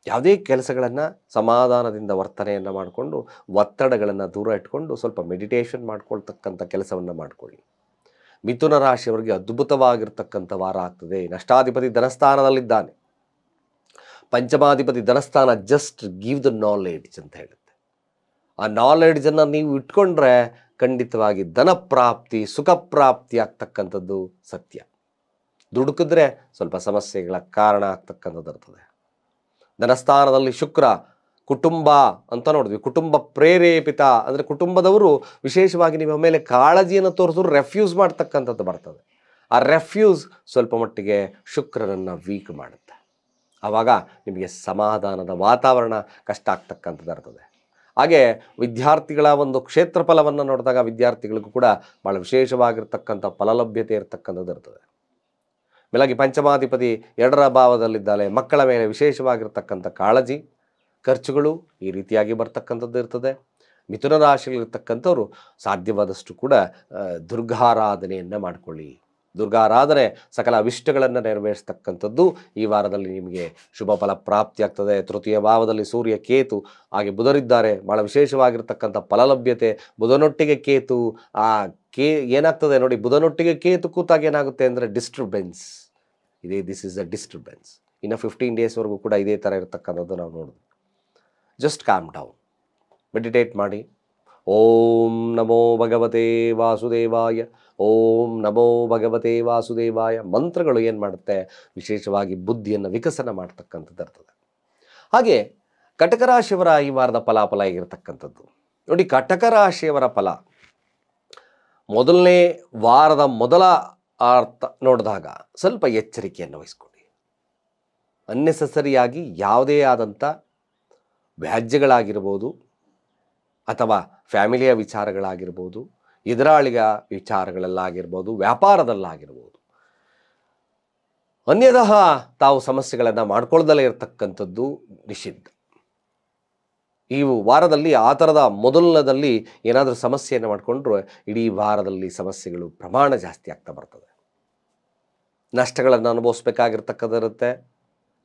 ಯಾವುದೇ ಕೆಲಸಗಳನ್ನು ಸಮಾಧಾನದಿಂದ ವರ್ತನೆಯನ್ನು ಮಾಡಿಕೊಂಡು ಒತ್ತಡಗಳನ್ನು ದೂರ ಇಟ್ಕೊಂಡು ಸ್ವಲ್ಪ ಮೆಡಿಟೇಷನ್ ಮಾಡ್ಕೊಳ್ತಕ್ಕಂಥ ಕೆಲಸವನ್ನು ಮಾಡಿಕೊಳ್ಳಿ. ಮಿಥುನ ರಾಶಿಯವರಿಗೆ ಅದ್ಭುತವಾಗಿರ್ತಕ್ಕಂಥ ವಾರ ಆಗ್ತದೆ. ನಷ್ಟಾಧಿಪತಿ ಧನಸ್ಥಾನದಲ್ಲಿದ್ದಾನೆ. ಪಂಚಮಾಧಿಪತಿ ಧನಸ್ಥಾನ ಜಸ್ಟ್ ಗಿವ್ ದ ನಾಲೆಡ್ಜ್ ಅಂತ ಹೇಳುತ್ತೆ. ಆ ನಾಲೆಡ್ಜನ್ನು ನೀವು ಇಟ್ಕೊಂಡ್ರೆ ಖಂಡಿತವಾಗಿ ಧನ ಪ್ರಾಪ್ತಿ, ಸುಖ ಪ್ರಾಪ್ತಿ ಆಗ್ತಕ್ಕಂಥದ್ದು ಸತ್ಯ. ದುಡುಕಿದ್ರೆ ಸ್ವಲ್ಪ ಸಮಸ್ಯೆಗಳ ಕಾರಣ ಆಗ್ತಕ್ಕಂಥದ್ದು ಇರ್ತದೆ. ಧನಸ್ಥಾನದಲ್ಲಿ ಶುಕ್ರ, ಕುಟುಂಬ ಅಂತ ನೋಡಿದ್ವಿ. ಕುಟುಂಬ ಪ್ರೇರೇಪಿತ ಅಂದರೆ ಕುಟುಂಬದವರು ವಿಶೇಷವಾಗಿ ನಿಮ್ಮ ಮೇಲೆ ಕಾಳಜಿಯನ್ನು ತೋರಿಸಿದ್ರು ರೆಫ್ಯೂಸ್ ಮಾಡ್ತಕ್ಕಂಥದ್ದು ಬರ್ತದೆ. ಆ ರೆಫ್ಯೂಸ್ ಸ್ವಲ್ಪ ಮಟ್ಟಿಗೆ ಶುಕ್ರನನ್ನು ವೀಕ್ ಮಾಡುತ್ತೆ. ಆವಾಗ ನಿಮಗೆ ಸಮಾಧಾನದ ವಾತಾವರಣ ಕಷ್ಟ ಆಗ್ತಕ್ಕಂಥದ್ದು ಇರ್ತದೆ. ಹಾಗೆ ವಿದ್ಯಾರ್ಥಿಗಳ ಒಂದು ಕ್ಷೇತ್ರ ಫಲವನ್ನು ನೋಡಿದಾಗ ವಿದ್ಯಾರ್ಥಿಗಳಿಗೂ ಕೂಡ ಭಾಳ ವಿಶೇಷವಾಗಿರ್ತಕ್ಕಂಥ ಫಲಲಭ್ಯತೆ ಇರತಕ್ಕಂಥದ್ದು ಇರ್ತದೆ. ಮೇಲಾಗಿ ಪಂಚಮಾಧಿಪತಿ 2ರ ಭಾವದಲ್ಲಿದ್ದಾಳೆ. ಮಕ್ಕಳ ಮೇಲೆ ವಿಶೇಷವಾಗಿರ್ತಕ್ಕಂಥ ಕಾಳಜಿ, ಖರ್ಚುಗಳು ಈ ರೀತಿಯಾಗಿ ಬರ್ತಕ್ಕಂಥದ್ದು ಇರ್ತದೆ. ಮಿಥುನ ರಾಶಿಯಲ್ಲಿರ್ತಕ್ಕಂಥವ್ರು ಸಾಧ್ಯವಾದಷ್ಟು ಕೂಡ ದುರ್ಗಾರಾಧನೆಯನ್ನು ಮಾಡಿಕೊಳ್ಳಿ. ದುರ್ಗಾರಾಧನೆ ಸಕಲ ಅವಿಷ್ಟಗಳನ್ನು ನೆರವೇರಿಸ್ತಕ್ಕಂಥದ್ದು ಈ ವಾರದಲ್ಲಿ ನಿಮಗೆ ಶುಭ ಫಲ ಪ್ರಾಪ್ತಿ ಆಗ್ತದೆ. ತೃತೀಯ ಭಾವದಲ್ಲಿ ಸೂರ್ಯ, ಕೇತು ಹಾಗೆ ಬುಧರಿದ್ದಾರೆ. ಭಾಳ ವಿಶೇಷವಾಗಿರ್ತಕ್ಕಂಥ ಫಲಲಭ್ಯತೆ. ಬುಧನೊಟ್ಟಿಗೆ ಕೇತು ಏನಾಗ್ತದೆ ನೋಡಿ, ಬುಧನೊಟ್ಟಿಗೆ ಕೇತು ಕೂತಾಗ ಏನಾಗುತ್ತೆ ಅಂದರೆ ಡಿಸ್ಟರ್ಬೆನ್ಸ್ ಇದೆ. This is a disturbance. ಇನ್ನು 15 ಡೇಸ್ವರೆಗೂ ಕೂಡ ಇದೇ ಥರ ಇರತಕ್ಕಂಥದ್ದು ನಾವು ನೋಡಿದ್ವಿ. ಜಸ್ಟ್ ಕಾಮ್ ಡೌನ್, ಮೆಡಿಟೇಟ್ ಮಾಡಿ. ಓಂ ನಮೋ ಭಗವತೆ ವಾಸುದೇವಾಯ, ಓಂ ನಮೋ ಭಗವತೆ ವಾಸುದೇವಾಯ ಮಂತ್ರಗಳು ಏನು ಮಾಡುತ್ತೆ, ವಿಶೇಷವಾಗಿ ಬುದ್ಧಿಯನ್ನು ವಿಕಸನ ಮಾಡ್ತಕ್ಕಂಥದ್ದು ಇರ್ತದೆ. ಹಾಗೆ ಕಟಕ ರಾಶಿಯವರ ಈ ವಾರದ ಫಲಾಫಲ ಹೇಗಿರ್ತಕ್ಕಂಥದ್ದು ನೋಡಿ. ಕಟಕ ರಾಶಿಯವರ ಫಲ ಮೊದಲನೇ ವಾರದ ಮೊದಲ ಅರ್ಥ ನೋಡಿದಾಗ ಸ್ವಲ್ಪ ಎಚ್ಚರಿಕೆಯನ್ನು ವಹಿಸ್ಕೊಳ್ಳಿ. ಅನ್ನೆಸೆಸರಿಯಾಗಿ ಯಾವುದೇ ಆದಂಥ ವ್ಯಾಜ್ಯಗಳಾಗಿರ್ಬೋದು ಅಥವಾ ಫ್ಯಾಮಿಲಿಯ ವಿಚಾರಗಳಾಗಿರ್ಬೋದು, ಎದುರಾಳಿಗ ವಿಚಾರಗಳಲ್ಲಾಗಿರ್ಬೋದು, ವ್ಯಾಪಾರದಲ್ಲಾಗಿರ್ಬೋದು, ಅನ್ಯತಃ ತಾವು ಸಮಸ್ಯೆಗಳನ್ನು ಮಾಡ್ಕೊಳ್ದಲೇ ಇರತಕ್ಕಂಥದ್ದು ನಿಷಿದ್ಧ. ಈ ವಾರದಲ್ಲಿ ಆ ಥರದ ಮೊದಲನೇದಲ್ಲಿ ಏನಾದರೂ ಸಮಸ್ಯೆಯನ್ನು ಮಾಡಿಕೊಂಡ್ರೆ ಇಡೀ ವಾರದಲ್ಲಿ ಸಮಸ್ಯೆಗಳು ಪ್ರಮಾಣ ಜಾಸ್ತಿ ಆಗ್ತಾ ಬರ್ತದೆ. ನಷ್ಟಗಳನ್ನು ಅನುಭವಿಸ್ಬೇಕಾಗಿರ್ತಕ್ಕಂಥದ್ದಿರುತ್ತೆ.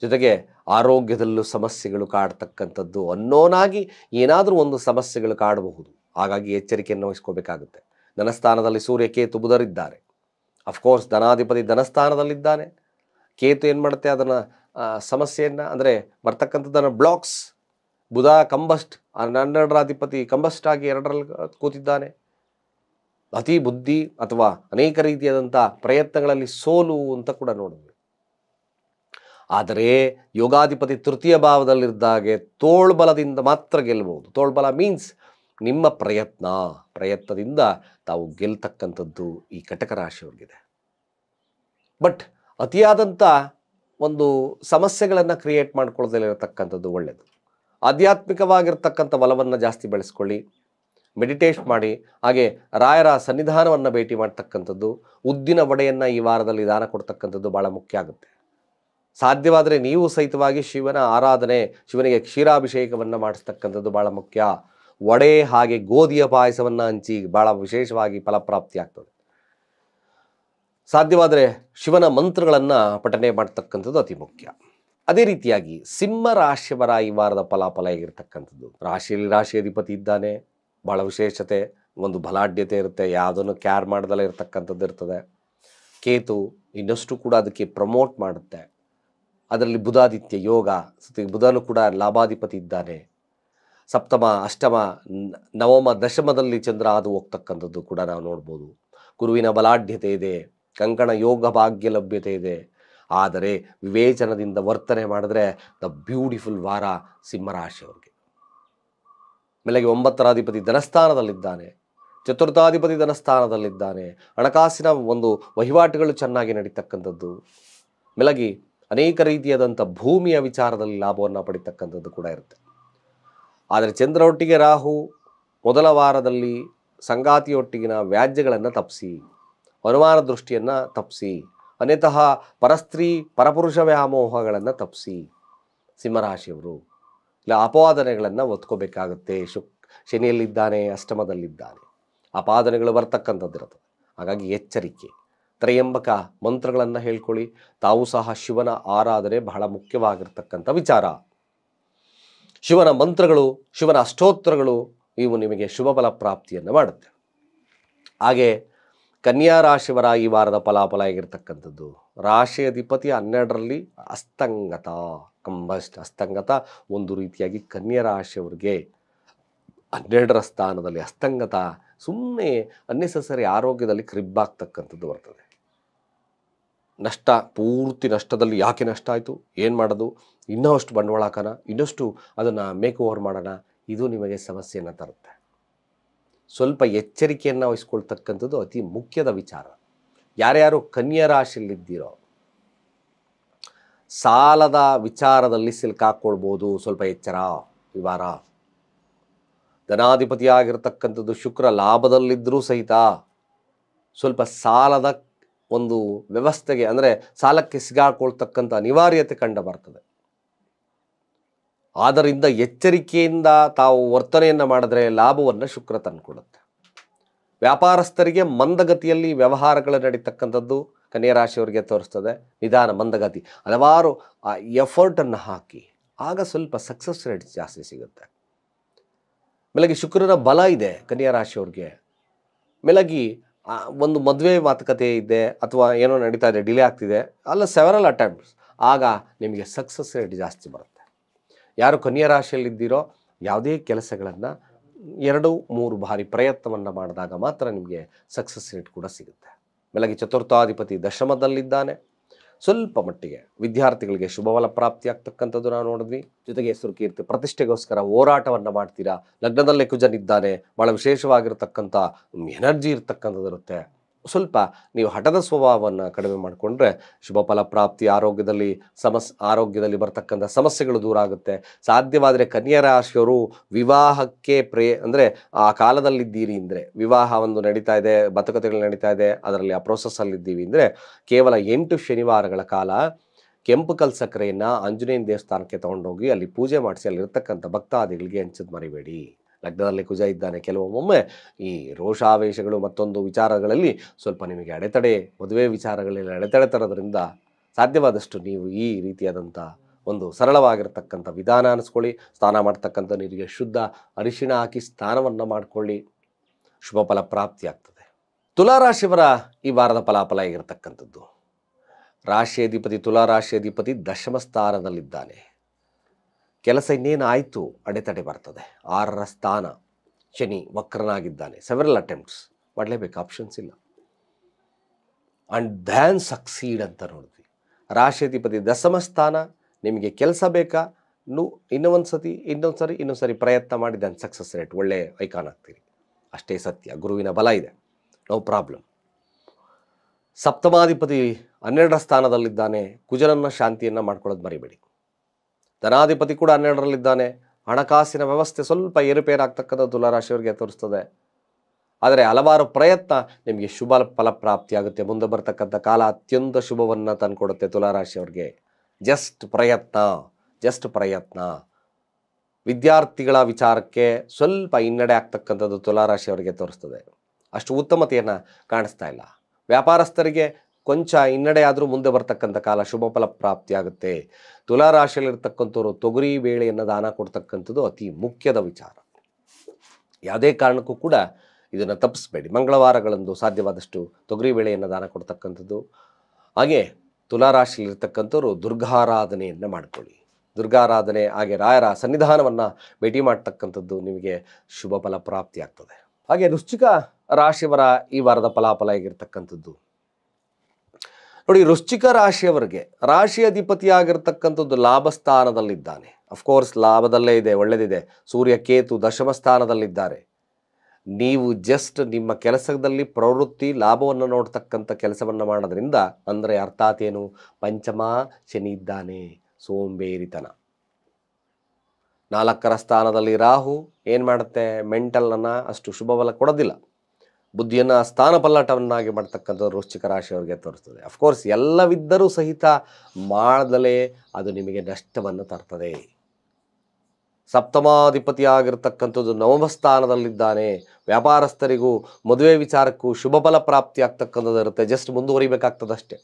ಜೊತೆಗೆ ಆರೋಗ್ಯದಲ್ಲೂ ಸಮಸ್ಯೆಗಳು ಕಾಡ್ತಕ್ಕಂಥದ್ದು, ಅನ್ನೋನಾಗಿ ಏನಾದರೂ ಒಂದು ಸಮಸ್ಯೆಗಳು ಕಾಡಬಹುದು. ಹಾಗಾಗಿ ಎಚ್ಚರಿಕೆಯನ್ನು ವಹಿಸ್ಕೋಬೇಕಾಗುತ್ತೆ. ಧನಸ್ಥಾನದಲ್ಲಿ ಸೂರ್ಯ, ಕೇತು, ಬುಧರಿದ್ದಾರೆ. ಅಫ್ಕೋರ್ಸ್ ಧನಾಧಿಪತಿ ಧನಸ್ಥಾನದಲ್ಲಿದ್ದಾನೆ. ಕೇತು ಏನು ಮಾಡುತ್ತೆ, ಅದನ್ನು ಸಮಸ್ಯೆಯನ್ನು ಅಂದರೆ ಬರ್ತಕ್ಕಂಥದ್ದನ್ನು ಬ್ಲಾಕ್ಸ್. ಬುಧ ಕಂಬಸ್ಟ್, 12ರ ಅಧಿಪತಿ ಕಂಬಸ್ಟ್ ಆಗಿ 2ರಲ್ಲಿ ಕೂತಿದ್ದಾನೆ. ಅತಿ ಬುದ್ಧಿ ಅಥವಾ ಅನೇಕ ರೀತಿಯಾದಂಥ ಪ್ರಯತ್ನಗಳಲ್ಲಿ ಸೋಲು ಅಂತ ಕೂಡ ನೋಡಿದ್ವಿ. ಆದರೆ ಯೋಗಾಧಿಪತಿ ತೃತೀಯ ಭಾವದಲ್ಲಿದ್ದಾಗೆ ತೋಳ್ಬಲದಿಂದ ಮಾತ್ರ ಗೆಲ್ಲಬಹುದು. ತೋಳ್ಬಲ ಮೀನ್ಸ್ ನಿಮ್ಮ ಪ್ರಯತ್ನದಿಂದ ತಾವು ಗೆಲ್ತಕ್ಕಂಥದ್ದು ಈ ಕಟಕ ರಾಶಿಯವ್ರಿಗಿದೆ. ಬಟ್ ಅತಿಯಾದಂಥ ಒಂದು ಸಮಸ್ಯೆಗಳನ್ನು ಕ್ರಿಯೇಟ್ ಮಾಡ್ಕೊಳ್ಳೋದಿರತಕ್ಕಂಥದ್ದು ಒಳ್ಳೆಯದು. ಆಧ್ಯಾತ್ಮಿಕವಾಗಿರ್ತಕ್ಕಂಥ ಬಲವನ್ನು ಜಾಸ್ತಿ ಬೆಳೆಸ್ಕೊಳ್ಳಿ, ಮೆಡಿಟೇಟ್ ಮಾಡಿ. ಹಾಗೆ ರಾಯರ ಸನ್ನಿಧಾನವನ್ನು ಭೇಟಿ ಮಾಡ್ತಕ್ಕಂಥದ್ದು, ಉದ್ದಿನ ವಡೆಯನ್ನು ಈ ವಾರದಲ್ಲಿ ದಾನ ಕೊಡ್ತಕ್ಕಂಥದ್ದು ಭಾಳ ಮುಖ್ಯ ಆಗುತ್ತೆ. ಸಾಧ್ಯವಾದರೆ ನೀವು ಸಹಿತವಾಗಿ ಶಿವನ ಆರಾಧನೆ, ಶಿವನಿಗೆ ಕ್ಷೀರಾಭಿಷೇಕವನ್ನು ಮಾಡಿಸ್ತಕ್ಕಂಥದ್ದು ಭಾಳ ಮುಖ್ಯ. ವಡೆ ಹಾಗೆ ಗೋಧಿಯ ಪಾಯಸವನ್ನು ಹಂಚಿ ಭಾಳ ವಿಶೇಷವಾಗಿ ಫಲಪ್ರಾಪ್ತಿ ಆಗ್ತದೆ. ಸಾಧ್ಯವಾದರೆ ಶಿವನ ಮಂತ್ರಗಳನ್ನು ಪಠನೆ ಮಾಡ್ತಕ್ಕಂಥದ್ದು ಅತಿ ಮುಖ್ಯ. ಅದೇ ರೀತಿಯಾಗಿ ಸಿಂಹ ರಾಶಿಯವರ ಈ ವಾರದ ಫಲಾಫಲ ಹೇಗಿರ್ತಕ್ಕಂಥದ್ದು. ರಾಶಿಯಲ್ಲಿ ರಾಶಿ ಅಧಿಪತಿ ಇದ್ದಾನೆ, ಭಾಳ ವಿಶೇಷತೆ, ಒಂದು ಬಲಾಢ್ಯತೆ ಇರುತ್ತೆ, ಯಾವುದನ್ನು ಕ್ಯಾರ್ ಮಾಡ್ದಲೇ ಇರತಕ್ಕಂಥದ್ದು ಇರ್ತದೆ. ಕೇತು ಇನ್ನಷ್ಟು ಕೂಡ ಅದಕ್ಕೆ ಪ್ರಮೋಟ್ ಮಾಡುತ್ತೆ. ಅದರಲ್ಲಿ ಬುಧಾದಿತ್ಯ ಯೋಗ, ಬುಧನು ಕೂಡ ಲಾಭಾಧಿಪತಿ ಇದ್ದಾನೆ. ಸಪ್ತಮ, ಅಷ್ಟಮ, ನವಮ, ದಶಮದಲ್ಲಿ ಚಂದ್ರ ಹಾದು ಹೋಗ್ತಕ್ಕಂಥದ್ದು ಕೂಡ ನಾವು ನೋಡ್ಬೋದು. ಗುರುವಿನ ಬಲಾಢ್ಯತೆ ಇದೆ, ಕಂಕಣ ಯೋಗ ಭಾಗ್ಯ ಲಭ್ಯತೆ ಇದೆ. ಆದರೆ ವಿವೇಚನದಿಂದ ವರ್ತನೆ ಮಾಡಿದ್ರೆ ದ ಬ್ಯೂಟಿಫುಲ್ ವಾರ ಸಿಂಹರಾಶಿಯವರಿಗೆ. ಮೇಲೆಗೆ 9ರ ಧನಸ್ಥಾನದಲ್ಲಿದ್ದಾನೆ, ಚತುರ್ಥಾಧಿಪತಿ ಧನಸ್ಥಾನದಲ್ಲಿದ್ದಾನೆ. ಹಣಕಾಸಿನ ಒಂದು ವಹಿವಾಟುಗಳು ಚೆನ್ನಾಗಿ ನಡೀತಕ್ಕಂಥದ್ದು. ಮೇಲಾಗಿ ಅನೇಕ ರೀತಿಯಾದಂಥ ಭೂಮಿಯ ವಿಚಾರದಲ್ಲಿ ಲಾಭವನ್ನು ಪಡಿತಕ್ಕಂಥದ್ದು ಕೂಡ ಇರುತ್ತೆ. ಆದರೆ ಚಂದ್ರೊಟ್ಟಿಗೆ ರಾಹು ಮೊದಲ ವಾರದಲ್ಲಿ ಸಂಗಾತಿಯೊಟ್ಟಿಗಿನ ವ್ಯಾಜ್ಯಗಳನ್ನು ತಪ್ಪಿಸಿ, ಅನುಮಾನ ದೃಷ್ಟಿಯನ್ನು ತಪ್ಪಿಸಿ, ಅನ್ಯತಃ ಪರಸ್ತ್ರೀ ಪರಪುರುಷ ವ್ಯಾಮೋಹಗಳನ್ನು ತಪ್ಪಿಸಿ ಸಿಂಹರಾಶಿಯವರು ಇಲ್ಲ ಅಪವಾದನೆಗಳನ್ನು ಒತ್ಕೋಬೇಕಾಗುತ್ತೆ. ಶನಿಯಲ್ಲಿದ್ದಾನೆ, ಅಷ್ಟಮದಲ್ಲಿದ್ದಾನೆ, ಅಪಾದನೆಗಳು ಬರ್ತಕ್ಕಂಥದ್ದಿರ್ತದೆ. ಹಾಗಾಗಿ ಎಚ್ಚರಿಕೆ. ತ್ರಯಂಬಕ ಮಂತ್ರಗಳನ್ನು ಹೇಳ್ಕೊಳ್ಳಿ. ತಾವು ಸಹ ಶಿವನ ಆರಾಧನೆ ಬಹಳ ಮುಖ್ಯವಾಗಿರ್ತಕ್ಕಂಥ ವಿಚಾರ. ಶಿವನ ಮಂತ್ರಗಳು, ಶಿವನ ಅಷ್ಟೋತ್ತರಗಳು ಇವು ನಿಮಗೆ ಶುಭ ಫಲ ಪ್ರಾಪ್ತಿಯನ್ನು ಮಾಡುತ್ತೆ. ಹಾಗೆ ಕನ್ಯಾ ರಾಶಿಯವರ ಈ ವಾರದ ಫಲಾಫಲ ಹೇಗಿರ್ತಕ್ಕಂಥದ್ದು. ರಾಶಿ ಅಧಿಪತಿ 12ರಲ್ಲಿ ಅಸ್ತಂಗತ, ಅಸ್ತಂಗತ ಒಂದು ರೀತಿಯಾಗಿ ಕನ್ಯಾ ರಾಶಿಯವರಿಗೆ 12ರ ಸ್ಥಾನದಲ್ಲಿ ಅಸ್ತಂಗತ ಸುಮ್ಮನೆ ಅನ್ನೆಸೆಸರಿ ಆರೋಗ್ಯದಲ್ಲಿ ಕ್ರಿಬ್ಬಾಗ್ತಕ್ಕಂಥದ್ದು ಬರ್ತದೆ. ನಷ್ಟ, ಪೂರ್ತಿ ನಷ್ಟದಲ್ಲಿ ಯಾಕೆ ನಷ್ಟ ಆಯಿತು, ಏನು ಮಾಡೋದು, ಇನ್ನೂ ಅಷ್ಟು ಬಂಡವಾಳ ಹಾಕೋಣ, ಇನ್ನಷ್ಟು ಅದನ್ನು ಮೇಕ್ ಓವರ್ ಮಾಡೋಣ, ಇದು ನಿಮಗೆ ಸಮಸ್ಯೆಯನ್ನು ತರುತ್ತೆ. ಸ್ವಲ್ಪ ಎಚ್ಚರಿಕೆಯನ್ನು ವಹಿಸ್ಕೊಳ್ತಕ್ಕಂಥದ್ದು ಅತಿ ಮುಖ್ಯದ ವಿಚಾರ. ಯಾರ್ಯಾರು ಕನ್ಯಾ ರಾಶಿಯಲ್ಲಿದ್ದೀರೋ ಸಾಲದ ವಿಚಾರದಲ್ಲಿ ಸಿಲ್ಕಾಕೊಳ್ಬೋದು, ಸ್ವಲ್ಪ ಎಚ್ಚರ ಈ ವಾರ. ಧನಾಧಿಪತಿಯಾಗಿರ್ತಕ್ಕಂಥದ್ದು ಶುಕ್ರ ಲಾಭದಲ್ಲಿದ್ದರೂ ಸಹಿತ ಸ್ವಲ್ಪ ಸಾಲದ ಒಂದು ವ್ಯವಸ್ಥೆಗೆ, ಅಂದರೆ ಸಾಲಕ್ಕೆ ಸಿಗಾಕೊಳ್ತಕ್ಕಂಥ ಅನಿವಾರ್ಯತೆ ಕಂಡು ಬರ್ತದೆ. ಆದ್ದರಿಂದ ಎಚ್ಚರಿಕೆಯಿಂದ ತಾವು ವರ್ತನೆಯನ್ನು ಮಾಡಿದ್ರೆ ಲಾಭವನ್ನು ಶುಕ್ರ ತಂದುಕೊಡುತ್ತೆ. ವ್ಯಾಪಾರಸ್ಥರಿಗೆ ಮಂದಗತಿಯಲ್ಲಿ ವ್ಯವಹಾರಗಳು ನಡೀತಕ್ಕಂಥದ್ದು ಕನ್ಯಾ ರಾಶಿಯವರಿಗೆ ತೋರಿಸ್ತದೆ. ನಿಧಾನ, ಮಂದಗತಿ, ಹಲವಾರು ಎಫರ್ಟನ್ನು ಹಾಕಿ ಆಗ ಸ್ವಲ್ಪ ಸಕ್ಸಸ್ ರೇಟ್ ಜಾಸ್ತಿ ಸಿಗುತ್ತೆ. ಮೇಲಾಗಿ ಶುಕ್ರನ ಬಲ ಇದೆ ಕನ್ಯಾ ರಾಶಿಯವ್ರಿಗೆ. ಮೇಲಾಗಿ ಒಂದು ಮದುವೆ ಮಾತುಕತೆ ಇದೆ ಅಥವಾ ಏನೋ ನಡೀತಾ ಇದೆ, ಡಿಲೇ ಆಗ್ತಿದೆ, ಅಲ್ಲ ಸೆವೆರಲ್ ಅಟೆಂಪ್ಟ್ಸ್, ಆಗ ನಿಮಗೆ ಸಕ್ಸಸ್ ರೇಟ್ ಜಾಸ್ತಿ ಬರುತ್ತೆ. ಯಾರು ಕನ್ಯಾ ರಾಶಿಯಲ್ಲಿದ್ದೀರೋ ಯಾವುದೇ ಕೆಲಸಗಳನ್ನು 2-3 ಬಾರಿ ಪ್ರಯತ್ನವನ್ನು ಮಾಡಿದಾಗ ಮಾತ್ರ ನಿಮಗೆ ಸಕ್ಸಸ್ ರೇಟ್ ಕೂಡ ಸಿಗುತ್ತೆ. ಮೇಲಾಗಿ ಚತುರ್ಥಾಧಿಪತಿ ದಶಮದಲ್ಲಿದ್ದಾನೆ. ಸ್ವಲ್ಪ ಮಟ್ಟಿಗೆ ವಿದ್ಯಾರ್ಥಿಗಳಿಗೆ ಶುಭ ಫಲ ಪ್ರಾಪ್ತಿ ಆಗ್ತಕ್ಕಂಥದ್ದು ನಾವು ನೋಡಿದ್ವಿ. ಜೊತೆಗೆ ಹೆಸರು ಕೀರ್ತಿ ಪ್ರತಿಷ್ಠೆಗೋಸ್ಕರ ಹೋರಾಟವನ್ನು ಮಾಡ್ತೀರಾ. ಲಗ್ನದಲ್ಲೇ ಕುಜನಿದ್ದಾನೆ, ಭಾಳ ವಿಶೇಷವಾಗಿರ್ತಕ್ಕಂಥ ಎನರ್ಜಿ ಇರ್ತಕ್ಕಂಥದ್ದು ಇರುತ್ತೆ. ಸ್ವಲ್ಪ ನೀವು ಹಠದ ಸ್ವಭಾವವನ್ನು ಕಡಿಮೆ ಮಾಡಿಕೊಂಡ್ರೆ ಶುಭ ಫಲ ಪ್ರಾಪ್ತಿ. ಆರೋಗ್ಯದಲ್ಲಿ ಬರ್ತಕ್ಕಂಥ ಸಮಸ್ಯೆಗಳು ದೂರ ಆಗುತ್ತೆ. ಸಾಧ್ಯವಾದರೆ ಕನ್ಯಾ ರಾಶಿಯವರು ವಿವಾಹಕ್ಕೆ ಅಂದರೆ ಆ ಕಾಲದಲ್ಲಿದ್ದೀರಿ ಅಂದರೆ, ವಿವಾಹ ಒಂದು ನಡೀತಾ ಇದೆ, ಮಾತುಕತೆಗಳು ನಡೀತಾ ಇದೆ, ಅದರಲ್ಲಿ ಆ ಪ್ರೋಸೆಸ್ಸಲ್ಲಿದ್ದೀವಿ ಅಂದರೆ ಕೇವಲ 8 ಶನಿವಾರಗಳ ಕಾಲ ಕೆಂಪು ಕಲ್ ಸಕ್ಕರೆಯನ್ನು ಆಂಜನೇಯನ ದೇವಸ್ಥಾನಕ್ಕೆ ತೊಗೊಂಡೋಗಿ ಅಲ್ಲಿ ಪೂಜೆ ಮಾಡಿಸಿ ಅಲ್ಲಿರ್ತಕ್ಕಂಥ ಭಕ್ತಾದಿಗಳಿಗೆ ಹಂಚೋದು ಮರಿಬೇಡಿ. ಲಗ್ನದಲ್ಲಿ ಕುಜ ಇದ್ದಾನೆ. ಕೆಲವೊಮ್ಮೆ ಈ ರೋಷಾವೇಶಗಳು ಮತ್ತೊಂದು ವಿಚಾರಗಳಲ್ಲಿ ಸ್ವಲ್ಪ ನಿಮಗೆ ಅಡೆತಡೆ, ಮದುವೆ ವಿಚಾರಗಳಲ್ಲಿ ಅಡೆತಡೆ ತರೋದ್ರಿಂದ ಸಾಧ್ಯವಾದಷ್ಟು ನೀವು ಈ ರೀತಿಯಾದಂಥ ಒಂದು ಸರಳವಾಗಿರ್ತಕ್ಕಂಥ ವಿಧಾನ ಅನಿಸ್ಕೊಳ್ಳಿ. ಸ್ನಾನ ಮಾಡ್ತಕ್ಕಂಥ ನೀರಿಗೆ ಶುದ್ಧ ಅರಿಶಿಣ ಹಾಕಿ ಸ್ನಾನವನ್ನು ಮಾಡಿಕೊಳ್ಳಿ, ಶುಭ ಫಲ ಪ್ರಾಪ್ತಿ ಆಗ್ತದೆ. ತುಲಾರಾಶಿಯವರ ಈ ವಾರದ ಫಲಾಫಲ ಹೇಗಿರ್ತಕ್ಕಂಥದ್ದು. ರಾಶಿ ಅಧಿಪತಿ, ತುಲಾರಾಶಿ ಅಧಿಪತಿ ದಶಮ ಸ್ಥಾನದಲ್ಲಿದ್ದಾನೆ. ಕೆಲಸ ಇನ್ನೇನು ಆಯಿತು, ಅಡೆತಡೆ ಬರ್ತದೆ. 6ರ ಸ್ಥಾನ, ಶನಿ ವಕ್ರನಾಗಿದ್ದಾನೆ. ಸೆವೆರಲ್ ಅಟೆಂಪ್ಟ್ಸ್ ಮಾಡಲೇಬೇಕು, ಆಪ್ಷನ್ಸ್ ಇಲ್ಲ. ಆ್ಯಂಡ್ ದ್ಯಾನ್ ಸಕ್ಸೀಡ್ ಅಂತ ನೋಡಿದ್ವಿ. ರಾಶಿ ಅಧಿಪತಿ ದಶಮ ಸ್ಥಾನ, ನಿಮಗೆ ಕೆಲಸ ಬೇಕಾ, ಇನ್ನೊಂದು ಸರಿ ಪ್ರಯತ್ನ ಮಾಡಿ ದ್ಯಾನ್ ಸಕ್ಸಸ್ ರೇಟ್ ಒಳ್ಳೆ ಐಕಾನ್ ಆಗ್ತೀರಿ. ಅಷ್ಟೇ ಸತ್ಯ. ಗುರುವಿನ ಬಲ ಇದೆ, ನೋ ಪ್ರಾಬ್ಲಮ್. ಸಪ್ತಮಾಧಿಪತಿ 12ರ ಸ್ಥಾನದಲ್ಲಿದ್ದಾನೆ. ಕುಜನನ್ನ ಶಾಂತಿಯನ್ನು ಮಾಡ್ಕೊಳ್ಳೋದು ಮರಿಬೇಡಿ. ಧನಾಧಿಪತಿ ಕೂಡ 12ರಲ್ಲಿದ್ದಾನೆ. ಹಣಕಾಸಿನ ವ್ಯವಸ್ಥೆ ಸ್ವಲ್ಪ ಏರುಪೇರಾಗ್ತಕ್ಕಂಥ ತುಲಾರಾಶಿಯವರಿಗೆ ತೋರಿಸ್ತದೆ. ಆದರೆ ಹಲವಾರು ಪ್ರಯತ್ನ ನಿಮಗೆ ಶುಭ ಫಲಪ್ರಾಪ್ತಿಯಾಗುತ್ತೆ. ಮುಂದೆ ಬರ್ತಕ್ಕಂಥ ಕಾಲ ಅತ್ಯಂತ ಶುಭವನ್ನು ತಂದುಕೊಡುತ್ತೆ ತುಲಾರಾಶಿಯವರಿಗೆ. ಜಸ್ಟ್ ಪ್ರಯತ್ನ. ವಿದ್ಯಾರ್ಥಿಗಳ ವಿಚಾರಕ್ಕೆ ಸ್ವಲ್ಪ ಹಿನ್ನಡೆ ಆಗ್ತಕ್ಕಂಥದ್ದು ತುಲಾರಾಶಿಯವರಿಗೆ ತೋರಿಸ್ತದೆ. ಅಷ್ಟು ಉತ್ತಮತೆಯನ್ನು ಕಾಣಿಸ್ತಾ ಇಲ್ಲ. ವ್ಯಾಪಾರಸ್ಥರಿಗೆ ಕೊಂಚ ಹಿನ್ನಡೆ ಆದರೂ ಮುಂದೆ ಬರ್ತಕ್ಕಂಥ ಕಾಲ ಶುಭ ಫಲ ಪ್ರಾಪ್ತಿಯಾಗುತ್ತೆ. ತುಲಾರಾಶಿಯಲ್ಲಿರ್ತಕ್ಕಂಥವ್ರು ತೊಗರಿ ಬೇಳೆಯನ್ನು ದಾನ ಕೊಡ್ತಕ್ಕಂಥದ್ದು ಅತಿ ಮುಖ್ಯದ ವಿಚಾರ. ಯಾವುದೇ ಕಾರಣಕ್ಕೂ ಕೂಡ ಇದನ್ನು ತಪ್ಪಿಸಬೇಡಿ. ಮಂಗಳವಾರಗಳಂದು ಸಾಧ್ಯವಾದಷ್ಟು ತೊಗರಿ ಬೇಳೆಯನ್ನು ದಾನ ಕೊಡ್ತಕ್ಕಂಥದ್ದು. ಹಾಗೆ ತುಲಾರಾಶಿಯಲ್ಲಿರ್ತಕ್ಕಂಥವ್ರು ದುರ್ಗಾರಾಧನೆಯನ್ನು ಮಾಡಿಕೊಳ್ಳಿ. ದುರ್ಗಾರಾಧನೆ ಹಾಗೆ ರಾಯರ ಸನ್ನಿಧಾನವನ್ನು ಭೇಟಿ ಮಾಡ್ತಕ್ಕಂಥದ್ದು ನಿಮಗೆ ಶುಭ ಫಲ ಪ್ರಾಪ್ತಿಯಾಗ್ತದೆ. ಹಾಗೆ ವೃಶ್ಚಿಕ ರಾಶಿಯವರ ಈ ವಾರದ ಫಲಾಫಲ ಹೇಗಿರ್ತಕ್ಕಂಥದ್ದು ನೋಡಿ. ವೃಶ್ಚಿಕ ರಾಶಿಯವರಿಗೆ ರಾಶಿ ಅಧಿಪತಿಯಾಗಿರ್ತಕ್ಕಂಥದ್ದು ಲಾಭಸ್ಥಾನದಲ್ಲಿದ್ದಾನೆ. ಅಫ್ಕೋರ್ಸ್ ಲಾಭದಲ್ಲೇ ಇದೆ, ಒಳ್ಳೆದಿದೆ. ಸೂರ್ಯ ಕೇತು ದಶಮ ಸ್ಥಾನದಲ್ಲಿದ್ದಾರೆ. ನೀವು ಜಸ್ಟ್ ನಿಮ್ಮ ಕೆಲಸದಲ್ಲಿ ಪ್ರವೃತ್ತಿ ಲಾಭವನ್ನು ನೋಡ್ತಕ್ಕಂಥ ಕೆಲಸವನ್ನು ಮಾಡೋದ್ರಿಂದ, ಅಂದರೆ ಅರ್ಥಾತ್ ಏನು, ಪಂಚಮ ಶನಿ ಇದ್ದಾನೆ, ಸೋಂಬೇರಿತನ. 4ರ ಸ್ಥಾನದಲ್ಲಿ ರಾಹು ಏನು ಮಾಡುತ್ತೆ, ಮೆಂಟಲನ್ನು ಅಷ್ಟು ಶುಭಫಲ ಕೊಡೋದಿಲ್ಲ. ಬುದ್ಧಿಯನ್ನು ಸ್ಥಾನ ಪಲ್ಲಟವನ್ನಾಗಿ ಮಾಡ್ತಕ್ಕಂಥದ್ದು ವೃಶ್ಚಿಕ ರಾಶಿಯವರಿಗೆ ತೋರಿಸ್ತದೆ. ಅಫ್ಕೋರ್ಸ್ ಎಲ್ಲವಿದ್ದರೂ ಸಹಿತ ಮಾಡದಲೇ ಅದು ನಿಮಗೆ ನಷ್ಟವನ್ನು ತರ್ತದೆ. ಸಪ್ತಮಾಧಿಪತಿಯಾಗಿರ್ತಕ್ಕಂಥದ್ದು 9ಮ ಸ್ಥಾನದಲ್ಲಿದ್ದಾನೆ. ವ್ಯಾಪಾರಸ್ಥರಿಗೂ ಮದುವೆ ವಿಚಾರಕ್ಕೂ ಶುಭ ಫಲ ಪ್ರಾಪ್ತಿ ಆಗ್ತಕ್ಕಂಥದ್ದು ಇರುತ್ತೆ. ಜಸ್ಟ್ ಮುಂದುವರಿಬೇಕಾಗ್ತದಷ್ಟೇ.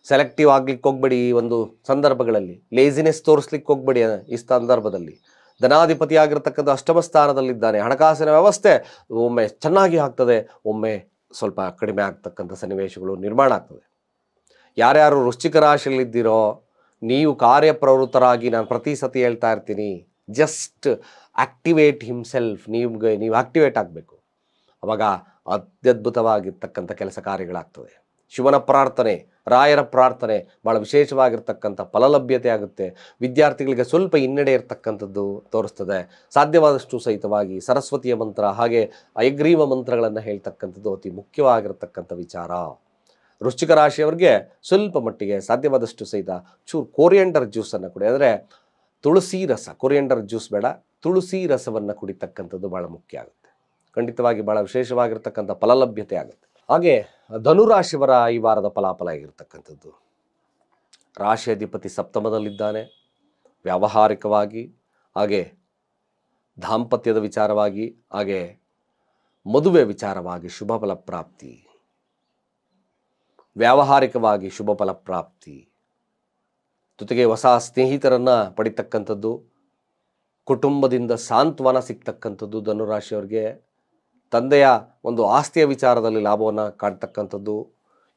ಸೆಲೆಕ್ಟಿವ್ ಆಗ್ಲಿಕ್ಕೆ ಹೋಗ್ಬೇಡಿ. ಈ ಒಂದು ಸಂದರ್ಭಗಳಲ್ಲಿ ಲೇಜಿನೆಸ್ ತೋರಿಸ್ಲಿಕ್ಕೆ ಹೋಗ್ಬೇಡಿ. ಈ ಸಂದರ್ಭದಲ್ಲಿ ಧನಾಧಿಪತಿ ಆಗಿರ್ತಕ್ಕಂಥ 8ಮ ಸ್ಥಾನದಲ್ಲಿದ್ದಾನೆ. ಹಣಕಾಸಿನ ವ್ಯವಸ್ಥೆ ಒಮ್ಮೆ ಚೆನ್ನಾಗಿ ಆಗ್ತದೆ, ಒಮ್ಮೆ ಸ್ವಲ್ಪ ಕಡಿಮೆ ಆಗ್ತಕ್ಕಂಥ ಸನ್ನಿವೇಶಗಳು ನಿರ್ಮಾಣ ಆಗ್ತದೆ. ಯಾರ್ಯಾರು ವೃಶ್ಚಿಕ ರಾಶಿಯಲ್ಲಿದ್ದೀರೋ ನೀವು ಕಾರ್ಯಪ್ರವೃತ್ತರಾಗಿ, ನಾನು ಪ್ರತಿ ಸತಿ ಹೇಳ್ತಾ ಇರ್ತೀನಿ, ಜಸ್ಟ್ ಆಕ್ಟಿವೇಟ್ ಹಿಮ್ಸೆಲ್ಫ್. ನೀವು ಆಕ್ಟಿವೇಟ್ ಆಗಬೇಕು. ಅವಾಗ ಅತ್ಯದ್ಭುತವಾಗಿರ್ತಕ್ಕಂಥ ಕೆಲಸ ಕಾರ್ಯಗಳಾಗ್ತದೆ. ಶಿವನ ಪ್ರಾರ್ಥನೆ, ರಾಯರ ಪ್ರಾರ್ಥನೆ ಭಾಳ ವಿಶೇಷವಾಗಿರ್ತಕ್ಕಂಥ ಫಲಲಭ್ಯತೆ ಆಗುತ್ತೆ. ವಿದ್ಯಾರ್ಥಿಗಳಿಗೆ ಸ್ವಲ್ಪ ಹಿನ್ನಡೆ ಇರತಕ್ಕಂಥದ್ದು ತೋರಿಸ್ತದೆ. ಸಾಧ್ಯವಾದಷ್ಟು ಸಹಿತವಾಗಿ ಸರಸ್ವತಿಯ ಮಂತ್ರ ಹಾಗೆ ಹಯಗ್ರೀವ ಮಂತ್ರಗಳನ್ನು ಹೇಳ್ತಕ್ಕಂಥದ್ದು ಅತಿ ಮುಖ್ಯವಾಗಿರ್ತಕ್ಕಂಥ ವಿಚಾರ. ವೃಶ್ಚಿಕ ರಾಶಿಯವರಿಗೆ ಸ್ವಲ್ಪ ಮಟ್ಟಿಗೆ ಸಾಧ್ಯವಾದಷ್ಟು ಸಹಿತ ಚೂರು ಕೋರಿಯಂಡರ್ ಜ್ಯೂಸನ್ನು ಕುಡಿ. ಅಂದರೆ ತುಳಸಿ ರಸ, ಕೋರಿಯಂಡರ್ ಜ್ಯೂಸ್ ಬೇಡ, ತುಳಸಿ ರಸವನ್ನು ಕುಡಿತಕ್ಕಂಥದ್ದು ಭಾಳ ಮುಖ್ಯ ಆಗುತ್ತೆ. ಖಂಡಿತವಾಗಿ ಭಾಳ ವಿಶೇಷವಾಗಿರ್ತಕ್ಕಂಥ ಫಲಲಭ್ಯತೆ ಆಗುತ್ತೆ. ಹಾಗೆ ಧನುರಾಶಿಯವರ ಈ ವಾರದ ಫಲಾಫಲ ಆಗಿರ್ತಕ್ಕಂಥದ್ದು, ರಾಶಿ ಅಧಿಪತಿ ಸಪ್ತಮದಲ್ಲಿದ್ದಾನೆ. ವ್ಯಾವಹಾರಿಕವಾಗಿ ಹಾಗೆ ದಾಂಪತ್ಯದ ವಿಚಾರವಾಗಿ ಹಾಗೆ ಮದುವೆ ವಿಚಾರವಾಗಿ ಶುಭ ಫಲ ಪ್ರಾಪ್ತಿ. ವ್ಯಾವಹಾರಿಕವಾಗಿ ಶುಭ ಫಲ ಪ್ರಾಪ್ತಿ, ಜೊತೆಗೆ ಹೊಸ ಸ್ನೇಹಿತರನ್ನು ಪಡಿತಕ್ಕಂಥದ್ದು, ಕುಟುಂಬದಿಂದ ಸಾಂತ್ವನ ಸಿಗ್ತಕ್ಕಂಥದ್ದು. ಧನುರಾಶಿಯವರಿಗೆ ತಂದೆಯ ಒಂದು ಆಸ್ತಿಯ ವಿಚಾರದಲ್ಲಿ ಲಾಭವನ್ನು ಕಾಡ್ತಕ್ಕಂಥದ್ದು,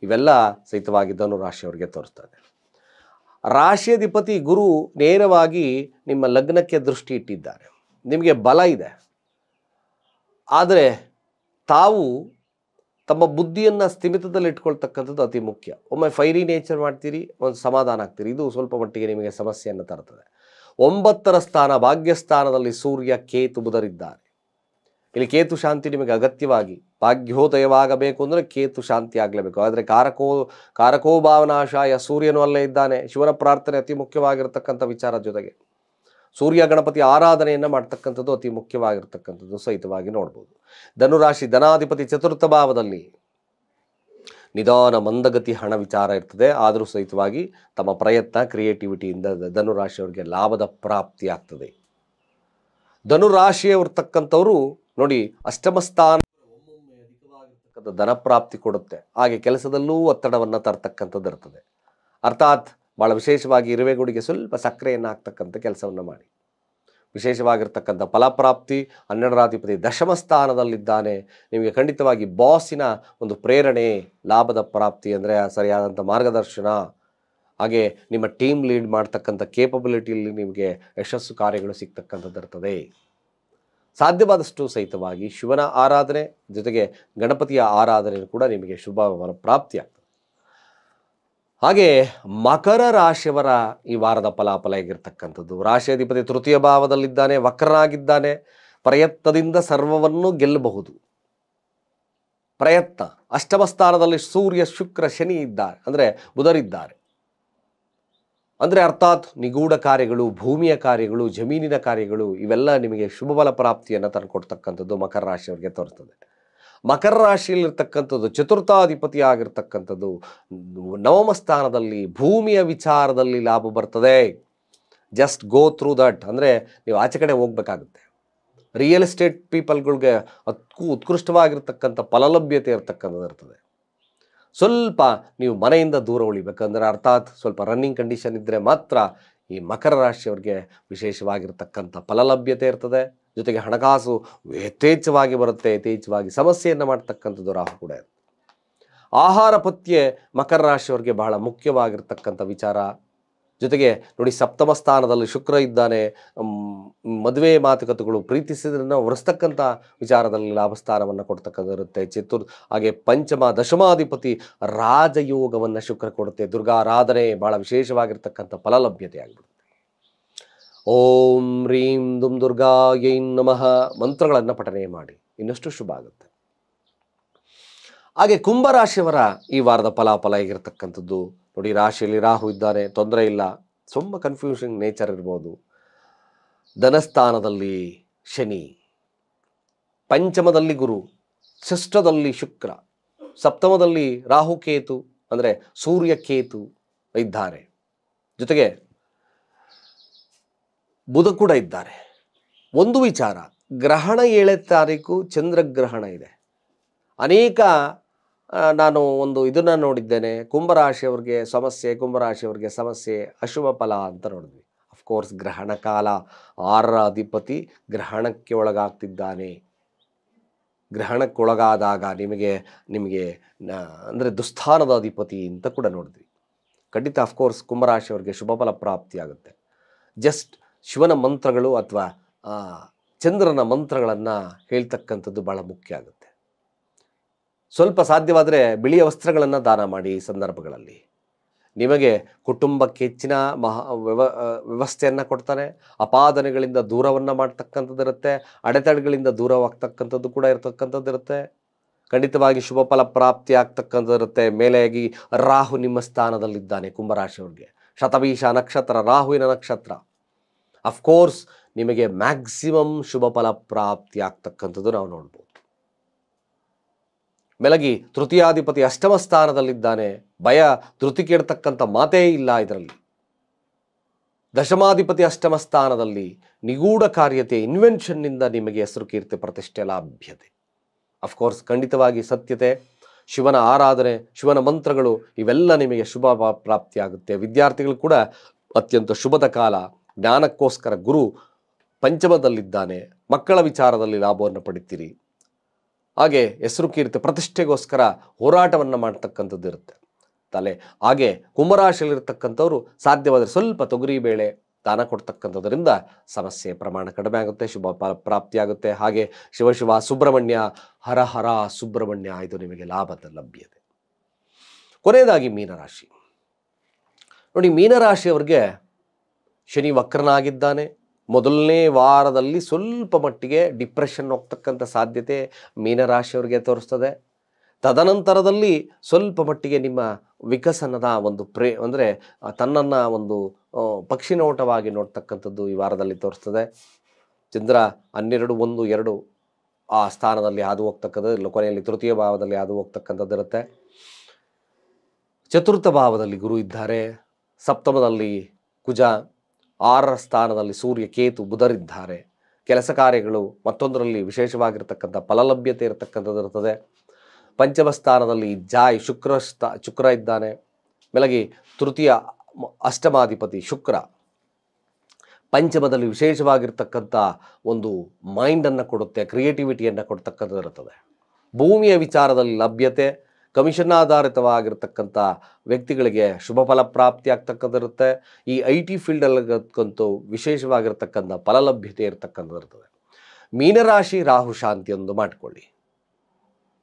ಇವೆಲ್ಲ ಸಹಿತವಾಗಿ ಧನುರಾಶಿಯವರಿಗೆ ತೋರಿಸ್ತದೆ. ರಾಶಿಯಧಿಪತಿ ಗುರು ನೇರವಾಗಿ ನಿಮ್ಮ ಲಗ್ನಕ್ಕೆ ದೃಷ್ಟಿ ಇಟ್ಟಿದ್ದಾರೆ. ನಿಮಗೆ ಬಲ ಇದೆ, ಆದರೆ ತಾವು ತಮ್ಮ ಬುದ್ಧಿಯನ್ನು ಸ್ಥಿಮಿತದಲ್ಲಿ ಇಟ್ಕೊಳ್ತಕ್ಕಂಥದ್ದು ಅತಿ ಮುಖ್ಯ. ಒಮ್ಮೆ ಫೈರಿ ನೇಚರ್ ಮಾಡ್ತೀರಿ, ಒಂದು ಸಮಾಧಾನ ಆಗ್ತೀರಿ, ಇದು ಸ್ವಲ್ಪ ಮಟ್ಟಿಗೆ ನಿಮಗೆ ಸಮಸ್ಯೆಯನ್ನು ತರ್ತದೆ. 9ರ ಸ್ಥಾನ ಭಾಗ್ಯಸ್ಥಾನದಲ್ಲಿ ಸೂರ್ಯ ಕೇತು ಬುಧರಿದ್ದಾರೆ. ಇಲ್ಲಿ ಕೇತು ಶಾಂತಿ ನಿಮಗೆ ಅಗತ್ಯವಾಗಿ, ಭಾಗ್ಯೋದಯವಾಗಬೇಕು ಅಂದರೆ ಕೇತು ಶಾಂತಿ ಆಗಲೇಬೇಕು. ಆದರೆ ಕಾರಕೋ ಭಾವನಾಶಾಯ ಸೂರ್ಯನು ಅಲ್ಲೇ ಇದ್ದಾನೆ. ಶಿವನ ಪ್ರಾರ್ಥನೆ ಅತಿ ಮುಖ್ಯವಾಗಿರ್ತಕ್ಕಂಥ ವಿಚಾರ. ಜೊತೆಗೆ ಸೂರ್ಯ ಗಣಪತಿ ಆರಾಧನೆಯನ್ನು ಮಾಡ್ತಕ್ಕಂಥದ್ದು ಅತಿ ಮುಖ್ಯವಾಗಿರ್ತಕ್ಕಂಥದ್ದು ಸಹಿತವಾಗಿ ನೋಡ್ಬೋದು. ಧನುರಾಶಿ ಧನಾಧಿಪತಿ 4ಥ ಭಾವದಲ್ಲಿ ನಿಧಾನ ಮಂದಗತಿ ಹಣ ವಿಚಾರ ಇರ್ತದೆ. ಆದರೂ ಸಹಿತವಾಗಿ ತಮ್ಮ ಪ್ರಯತ್ನ ಕ್ರಿಯೇಟಿವಿಟಿಯಿಂದ ಧನುರಾಶಿಯವರಿಗೆ ಲಾಭದ ಪ್ರಾಪ್ತಿ ಆಗ್ತದೆ. ಧನುರಾಶಿಯವರ್ತಕ್ಕಂಥವರು ನೋಡಿ, 8ಮ ಸ್ಥಾನ ಒಮ್ಮೊಮ್ಮೆ ಅಧಿಕವಾಗಿರ್ತಕ್ಕಂಥ ಧನ ಪ್ರಾಪ್ತಿ ಕೊಡುತ್ತೆ. ಹಾಗೆ ಕೆಲಸದಲ್ಲೂ ಒತ್ತಡವನ್ನು ತರ್ತಕ್ಕಂಥದ್ದು ಇರ್ತದೆ. ಅರ್ಥಾತ್ ಭಾಳ ವಿಶೇಷವಾಗಿ ಇರುವೆಗುಡಿಗೆ ಸ್ವಲ್ಪ ಸಕ್ಕರೆಯನ್ನು ಹಾಕ್ತಕ್ಕಂಥ ಕೆಲಸವನ್ನು ಮಾಡಿ. ವಿಶೇಷವಾಗಿರ್ತಕ್ಕಂಥ ಫಲಪ್ರಾಪ್ತಿ. 12ರಾಧಿಪತಿ 10ಮ ಸ್ಥಾನದಲ್ಲಿದ್ದಾನೆ. ನಿಮಗೆ ಖಂಡಿತವಾಗಿ ಬಾಸಿನ ಒಂದು ಪ್ರೇರಣೆ, ಲಾಭದ ಪ್ರಾಪ್ತಿ, ಅಂದರೆ ಸರಿಯಾದಂಥ ಮಾರ್ಗದರ್ಶನ, ಹಾಗೆ ನಿಮ್ಮ ಟೀಮ್ ಲೀಡ್ ಮಾಡ್ತಕ್ಕಂಥ ಕೇಪಬಿಲಿಟಿಯಲ್ಲಿ ನಿಮಗೆ ಯಶಸ್ಸು ಕಾರ್ಯಗಳು ಸಿಗ್ತಕ್ಕಂಥದ್ದು ಇರ್ತದೆ. ಸಾಧ್ಯವಾದಷ್ಟು ಸಹಿತವಾಗಿ ಶಿವನ ಆರಾಧನೆ ಜೊತೆಗೆ ಗಣಪತಿಯ ಆರಾಧನೆ ಕೂಡ ನಿಮಗೆ ಶುಭ ಪ್ರಾಪ್ತಿ ಆಗ್ತದೆ. ಹಾಗೆ ಮಕರ ರಾಶಿಯವರ ಈ ವಾರದ ಫಲಾಫಲ ಹೇಗಿರ್ತಕ್ಕಂಥದ್ದು, ರಾಶಿ ಅಧಿಪತಿ 3ಯ ಭಾವದಲ್ಲಿದ್ದಾನೆ, ವಕ್ರನಾಗಿದ್ದಾನೆ. ಪ್ರಯತ್ನದಿಂದ ಸರ್ವವನ್ನು ಗೆಲ್ಲಬಹುದು. ಪ್ರಯತ್ನ. 8ಮ ಸ್ಥಾನದಲ್ಲಿ ಸೂರ್ಯ ಶುಕ್ರ ಶನಿ ಇದ್ದಾರೆ, ಅಂದರೆ ಬುಧರಿದ್ದಾರೆ. ಅಂದರೆ ಅರ್ಥಾತ್ ನಿಗೂಢ ಕಾರ್ಯಗಳು, ಭೂಮಿಯ ಕಾರ್ಯಗಳು, ಜಮೀನಿನ ಕಾರ್ಯಗಳು ಇವೆಲ್ಲ ನಿಮಗೆ ಶುಭ ಫಲ ಪ್ರಾಪ್ತಿಯನ್ನು ತಂದುಕೊಡ್ತಕ್ಕಂಥದ್ದು ಮಕರ ರಾಶಿಯವರಿಗೆ ತೋರಿಸ್ತದೆ. ಮಕರ ರಾಶಿಯಲ್ಲಿರ್ತಕ್ಕಂಥದ್ದು ಚತುರ್ಥಾಧಿಪತಿ ಆಗಿರ್ತಕ್ಕಂಥದ್ದು ನವಮ ಸ್ಥಾನದಲ್ಲಿ ಭೂಮಿಯ ವಿಚಾರದಲ್ಲಿ ಲಾಭ ಬರ್ತದೆ. ಜಸ್ಟ್ ಗೋ ಥ್ರೂ ದಟ್, ಅಂದರೆ ನೀವು ಆಚೆ ಕಡೆ ಹೋಗ್ಬೇಕಾಗುತ್ತೆ. ರಿಯಲ್ ಎಸ್ಟೇಟ್ ಪೀಪಲ್ಗಳಿಗೆ ಉತ್ಕೃಷ್ಟವಾಗಿರ್ತಕ್ಕಂಥ ಫಲಲಭ್ಯತೆ ಇರ್ತಕ್ಕಂಥದ್ದು ಇರ್ತದೆ. ಸ್ವಲ್ಪ ನೀವು ಮನೆಯಿಂದ ದೂರ ಉಳಿಬೇಕಂದ್ರೆ ಅರ್ಥಾತ್ ಸ್ವಲ್ಪ ರನ್ನಿಂಗ್ ಕಂಡೀಷನ್ ಇದ್ದರೆ ಮಾತ್ರ ಈ ಮಕರ ರಾಶಿಯವರಿಗೆ ವಿಶೇಷವಾಗಿರ್ತಕ್ಕಂಥ ಫಲಲಭ್ಯತೆ ಇರ್ತದೆ. ಜೊತೆಗೆ ಹಣಕಾಸು ಯಥೇಚ್ಛವಾಗಿ ಬರುತ್ತೆ, ಯಥೇಚ್ಛವಾಗಿ ಸಮಸ್ಯೆಯನ್ನು ಮಾಡ್ತಕ್ಕಂಥದ್ದು ರಾಹು ಕೂಡ ಇರುತ್ತೆ. ಆಹಾರ ಪಥ್ಯ ಮಕರ ರಾಶಿಯವರಿಗೆ ಬಹಳ ಮುಖ್ಯವಾಗಿರ್ತಕ್ಕಂಥ ವಿಚಾರ. ಜೊತೆಗೆ ನೋಡಿ, ಸಪ್ತಮ ಸ್ಥಾನದಲ್ಲಿ ಶುಕ್ರ ಇದ್ದಾನೆ. ಮದುವೆ ಮಾತುಕತೆಗಳು, ಪ್ರೀತಿಸಿದ್ರನ್ನು ಹೊರಿಸ್ತಕ್ಕಂಥ ವಿಚಾರದಲ್ಲಿ ಲಾಭಸ್ಥಾನವನ್ನು ಕೊಡ್ತಕ್ಕಂಥದ್ದು ಇರುತ್ತೆ. ಹಾಗೆ ಪಂಚಮ ದಶಮಾಧಿಪತಿ ರಾಜಯೋಗವನ್ನು ಶುಕ್ರ ಕೊಡುತ್ತೆ. ದುರ್ಗಾರಾಧನೆ ಬಹಳ ವಿಶೇಷವಾಗಿರ್ತಕ್ಕಂಥ ಫಲಲಭ್ಯತೆ ಆಗಿಬಿಡುತ್ತೆ. ಓಂ ರೀಂ ದುಂ ದುರ್ಗಾಯೈ ನಮಃ ಮಂತ್ರಗಳನ್ನು ಪಠನೆ ಮಾಡಿ, ಇನ್ನಷ್ಟು ಶುಭ ಆಗುತ್ತೆ. ಹಾಗೆ ಕುಂಭರಾಶಿಯವರ ಈ ವಾರದ ಫಲಾಫಲ ಹೇಗಿರ್ತಕ್ಕಂಥದ್ದು ನೋಡಿ. ರಾಶಿಯಲ್ಲಿ ರಾಹು ಇದ್ದಾನೆ, ತೊಂದರೆ ಇಲ್ಲ, ತುಂಬ ಕನ್ಫ್ಯೂಷನ್ ನೇಚರ್ ಇರ್ಬೋದು. ಧನಸ್ಥಾನದಲ್ಲಿ ಶನಿ, ಪಂಚಮದಲ್ಲಿ ಗುರು, ಷಷ್ಠದಲ್ಲಿ ಶುಕ್ರ, ಸಪ್ತಮದಲ್ಲಿ ರಾಹು ಕೇತು ಅಂದರೆ ಸೂರ್ಯ ಕೇತು ಇದ್ದಾರೆ. ಜೊತೆಗೆ ಬುಧ ಕೂಡ ಇದ್ದಾರೆ. ಒಂದು ವಿಚಾರ, ಗ್ರಹಣ 7ನೇ ತಾರೀಕು ಚಂದ್ರಗ್ರಹಣ ಇದೆ. ಅನೇಕ ನಾನು ಒಂದು ಇದನ್ನು ನೋಡಿದ್ದೇನೆ, ಕುಂಭರಾಶಿಯವ್ರಿಗೆ ಸಮಸ್ಯೆ ಅಶುಭ ಫಲ ಅಂತ ನೋಡಿದ್ವಿ. ಅಫ್ಕೋರ್ಸ್ ಗ್ರಹಣ ಕಾಲ, 6ರ ಅಧಿಪತಿ ಗ್ರಹಣಕ್ಕೆ ಒಳಗಾಗ್ತಿದ್ದಾನೆ. ಗ್ರಹಣಕ್ಕೊಳಗಾದಾಗ ನಿಮಗೆ ಅಂದರೆ ದುಸ್ಥಾನದ ಅಧಿಪತಿ ಅಂತ ಕೂಡ ನೋಡಿದ್ವಿ. ಖಂಡಿತ ಅಫ್ಕೋರ್ಸ್ ಕುಂಭರಾಶಿಯವರಿಗೆ ಶುಭ ಫಲ ಪ್ರಾಪ್ತಿಯಾಗುತ್ತೆ. ಜಸ್ಟ್ ಶಿವನ ಮಂತ್ರಗಳು ಅಥವಾ ಚಂದ್ರನ ಮಂತ್ರಗಳನ್ನು ಹೇಳ್ತಕ್ಕಂಥದ್ದು ಭಾಳ ಮುಖ್ಯ ಆಗುತ್ತೆ. ಸ್ವಲ್ಪ ಸಾಧ್ಯವಾದರೆ ಬಿಳಿಯ ವಸ್ತ್ರಗಳನ್ನು ದಾನ ಮಾಡಿ. ಈ ಸಂದರ್ಭಗಳಲ್ಲಿ ನಿಮಗೆ ಕುಟುಂಬಕ್ಕೆ ಹೆಚ್ಚಿನ ವ್ಯವಸ್ಥೆಯನ್ನು ಕೊಡ್ತಾನೆ. ಅಪಾದನೆಗಳಿಂದ ದೂರವನ್ನು ಮಾಡ್ತಕ್ಕಂಥದ್ದು ಇರುತ್ತೆ. ಅಡೆತಡೆಗಳಿಂದ ದೂರವಾಗ್ತಕ್ಕಂಥದ್ದು ಕೂಡ ಇರ್ತಕ್ಕಂಥದ್ದು ಇರುತ್ತೆ. ಖಂಡಿತವಾಗಿ ಶುಭ ಫಲ ಪ್ರಾಪ್ತಿ ಆಗ್ತಕ್ಕಂಥದ್ದು ಇರುತ್ತೆ. ಮೇಲೆಯಾಗಿ ರಾಹು ನಿಮ್ಮ ಸ್ಥಾನದಲ್ಲಿದ್ದಾನೆ. ಕುಂಭರಾಶಿಯವರಿಗೆ ಶತಭೀಷ ನಕ್ಷತ್ರ, ರಾಹುವಿನ ನಕ್ಷತ್ರ. ಅಫ್ಕೋರ್ಸ್ ನಿಮಗೆ ಮ್ಯಾಕ್ಸಿಮಮ್ ಶುಭ ಫಲ ಪ್ರಾಪ್ತಿ ಆಗ್ತಕ್ಕಂಥದ್ದು ನಾವು ನೋಡ್ಬೋದು. ಮೇಲಗಿ ತೃತೀಯಾಧಿಪತಿ ಅಷ್ಟಮ ಸ್ಥಾನದಲ್ಲಿದ್ದಾನೆ. ಭಯ ಧೃತಿ ಕೇಳ್ತಕ್ಕಂಥ ಮಾತೇ ಇಲ್ಲ ಇದರಲ್ಲಿ. ದಶಮಾಧಿಪತಿ ಅಷ್ಟಮ ಸ್ಥಾನದಲ್ಲಿ ನಿಗೂಢ ಕಾರ್ಯತೆ, ಇನ್ವೆನ್ಷನ್ನಿಂದ ನಿಮಗೆ ಹೆಸರು, ಕೀರ್ತಿ, ಪ್ರತಿಷ್ಠೆ, ಲಾಭ್ಯತೆ. ಅಫ್ಕೋರ್ಸ್ ಖಂಡಿತವಾಗಿ ಸತ್ಯತೆ, ಶಿವನ ಆರಾಧನೆ, ಶಿವನ ಮಂತ್ರಗಳು ಇವೆಲ್ಲ ನಿಮಗೆ ಶುಭ ಪ್ರಾಪ್ತಿಯಾಗುತ್ತೆ. ವಿದ್ಯಾರ್ಥಿಗಳು ಕೂಡ ಅತ್ಯಂತ ಶುಭದ ಕಾಲ. ಜ್ಞಾನಕ್ಕೋಸ್ಕರ ಗುರು ಪಂಚಮದಲ್ಲಿದ್ದಾನೆ. ಮಕ್ಕಳ ವಿಚಾರದಲ್ಲಿ ಲಾಭವನ್ನು ಪಡಿತೀರಿ. ಹಾಗೆ ಹೆಸರು, ಕೀರ್ತಿ, ಪ್ರತಿಷ್ಠೆಗೋಸ್ಕರ ಹೋರಾಟವನ್ನು ಮಾಡ್ತಕ್ಕಂಥದ್ದು ಇರುತ್ತೆ ತಲೆ. ಹಾಗೆ ಕುಂಭರಾಶಿಯಲ್ಲಿರ್ತಕ್ಕಂಥವ್ರು ಸಾಧ್ಯವಾದರೆ ಸ್ವಲ್ಪ ತೊಗರಿಬೇಳೆ ದಾನ ಕೊಡ್ತಕ್ಕಂಥದ್ರಿಂದ ಸಮಸ್ಯೆ ಪ್ರಮಾಣ ಕಡಿಮೆ ಆಗುತ್ತೆ, ಶುಭ ಪ್ರಾಪ್ತಿಯಾಗುತ್ತೆ. ಹಾಗೆ ಶಿವ ಸುಬ್ರಹ್ಮಣ್ಯ, ಹರ ಹರ ಸುಬ್ರಹ್ಮಣ್ಯ, ಇದು ನಿಮಗೆ ಲಾಭದ ಲಭ್ಯತೆ. ಕೊನೆಯದಾಗಿ ಮೀನರಾಶಿ ನೋಡಿ. ಮೀನರಾಶಿಯವರಿಗೆ ಶನಿ ವಕ್ರನಾಗಿದ್ದಾನೆ. ಮೊದಲನೇ ವಾರದಲ್ಲಿ ಸ್ವಲ್ಪ ಮಟ್ಟಿಗೆ ಡಿಪ್ರೆಷನ್ ಹೋಗ್ತಕ್ಕಂಥ ಸಾಧ್ಯತೆ ಮೀನರಾಶಿಯವರಿಗೆ ತೋರಿಸ್ತದೆ. ತದನಂತರದಲ್ಲಿ ಸ್ವಲ್ಪ ಮಟ್ಟಿಗೆ ನಿಮ್ಮ ವಿಕಸನದ ಒಂದು ಅಂದರೆ ತನ್ನನ್ನು ಒಂದು ಪಕ್ಷಿ ನೋಟವಾಗಿ ನೋಡ್ತಕ್ಕಂಥದ್ದು ಈ ವಾರದಲ್ಲಿ ತೋರಿಸ್ತದೆ. ಚಂದ್ರ 12, 1, 2 ಆ ಸ್ಥಾನದಲ್ಲಿ ಹಾದು ಹೋಗ್ತಕ್ಕಂಥದ್ದು, ಕೊನೆಯಲ್ಲಿ ತೃತೀಯ ಭಾವದಲ್ಲಿ ಹಾದು ಹೋಗ್ತಕ್ಕಂಥದ್ದು ಇರುತ್ತೆ. ಚತುರ್ಥ ಭಾವದಲ್ಲಿ ಗುರು ಇದ್ದಾರೆ. ಸಪ್ತಮದಲ್ಲಿ ಕುಜ, 6ರ ಸ್ಥಾನದಲ್ಲಿ ಸೂರ್ಯ, ಕೇತು, ಬುಧರಿದ್ದಾರೆ. ಕೆಲಸ ಕಾರ್ಯಗಳು ಮತ್ತೊಂದರಲ್ಲಿ ವಿಶೇಷವಾಗಿರ್ತಕ್ಕಂಥ ಫಲಲಭ್ಯತೆ ಇರತಕ್ಕಂಥದ್ದು ಇರ್ತದೆ. ಪಂಚಮ ಸ್ಥಾನದಲ್ಲಿ ಜಾಯ್ ಶುಕ್ರ ಇದ್ದಾನೆ. ಮೇಲಾಗಿ ತೃತೀಯ ಅಷ್ಟಮಾಧಿಪತಿ ಶುಕ್ರ ಪಂಚಮದಲ್ಲಿ ವಿಶೇಷವಾಗಿರ್ತಕ್ಕಂಥ ಒಂದು ಮೈಂಡನ್ನು ಕೊಡುತ್ತೆ, ಕ್ರಿಯೇಟಿವಿಟಿಯನ್ನು ಕೊಡ್ತಕ್ಕಂಥದ್ದು ಇರ್ತದೆ. ಭೂಮಿಯ ವಿಚಾರದಲ್ಲಿ ಲಭ್ಯತೆ, ಕಮಿಷನ್ ಆಧಾರಿತವಾಗಿರ್ತಕ್ಕಂಥ ವ್ಯಕ್ತಿಗಳಿಗೆ ಶುಭ ಫಲ ಪ್ರಾಪ್ತಿ ಆಗ್ತಕ್ಕಂಥದ್ದಿರುತ್ತೆ. ಈ IT ಫೀಲ್ಡಲ್ಲಿಗಂತೂ ವಿಶೇಷವಾಗಿರ್ತಕ್ಕಂಥ ಫಲಲಭ್ಯತೆ ಇರತಕ್ಕಂಥದ್ದು ಇರ್ತದೆ. ಮೀನರಾಶಿ ರಾಹು ಶಾಂತಿಯೊಂದು ಮಾಡಿಕೊಳ್ಳಿ.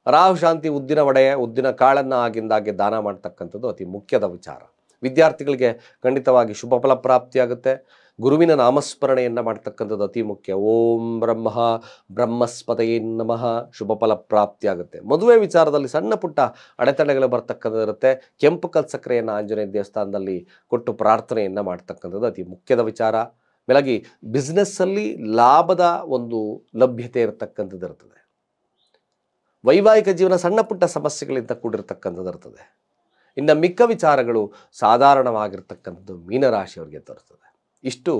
ರಾಹು ಶಾಂತಿ, ಉದ್ದಿನ ಕಾಳನ್ನು ಆಗಿಂದಾಗೆ ದಾನ ಮಾಡ್ತಕ್ಕಂಥದ್ದು ಅತಿ ಮುಖ್ಯದ ವಿಚಾರ. ವಿದ್ಯಾರ್ಥಿಗಳಿಗೆ ಖಂಡಿತವಾಗಿ ಶುಭ ಫಲ ಪ್ರಾಪ್ತಿಯಾಗುತ್ತೆ. ಗುರುವಿನ ನಾಮಸ್ಮರಣೆಯನ್ನು ಮಾಡ್ತಕ್ಕಂಥದ್ದು ಅತಿ ಮುಖ್ಯ. ಓಂ ಬ್ರಹ್ಮಸ್ಪತಯೇ ನಮಃ. ಶುಭ ಫಲ ಪ್ರಾಪ್ತಿಯಾಗುತ್ತೆ. ಮದುವೆ ವಿಚಾರದಲ್ಲಿ ಸಣ್ಣ ಪುಟ್ಟ ಅಡೆತಡೆಗಳು ಬರ್ತಕ್ಕಂಥದ್ದು ಇರುತ್ತೆ. ಕೆಂಪು ಕಲ್ ಸಕ್ಕರೆಯನ್ನು ಆಂಜನೇಯ ದೇವಸ್ಥಾನದಲ್ಲಿ ಕೊಟ್ಟು ಪ್ರಾರ್ಥನೆಯನ್ನು ಮಾಡ್ತಕ್ಕಂಥದ್ದು ಅತಿ ಮುಖ್ಯದ ವಿಚಾರ. ಬೆಳಗ್ಗೆ ಬಿಸ್ನೆಸ್ಸಲ್ಲಿ ಲಾಭದ ಒಂದು ಲಭ್ಯತೆ ಇರತಕ್ಕಂಥದ್ದು ಇರ್ತದೆ. ವೈವಾಹಿಕ ಜೀವನ ಸಣ್ಣ ಪುಟ್ಟ ಸಮಸ್ಯೆಗಳಿಂದ ಕೂಡಿರ್ತಕ್ಕಂಥದ್ದು ಇರ್ತದೆ. ಇನ್ನು ಮಿಕ್ಕ ವಿಚಾರಗಳು ಸಾಧಾರಣವಾಗಿರ್ತಕ್ಕಂಥದ್ದು ಮೀನರಾಶಿಯವರಿಗೆ ತೋರ್ತದೆ. ಇಷ್ಟು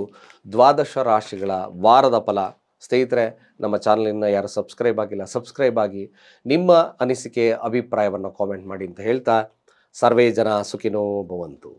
ದ್ವಾದಶ ರಾಶಿಗಳ ವಾರದ ಫಲ. ಸ್ನೇಹಿತರೆ, ನಮ್ಮ ಚಾನಲನ್ನು ಯಾರು ಸಬ್ಸ್ಕ್ರೈಬ್ ಆಗಿಲ್ಲ, ಸಬ್ಸ್ಕ್ರೈಬ್ ಆಗಿ ನಿಮ್ಮ ಅನಿಸಿಕೆ ಅಭಿಪ್ರಾಯವನ್ನು ಕಾಮೆಂಟ್ ಮಾಡಿ ಅಂತ ಹೇಳ್ತಾ, ಸರ್ವೇ ಜನ ಸುಖಿನೋ ಭವಂತು.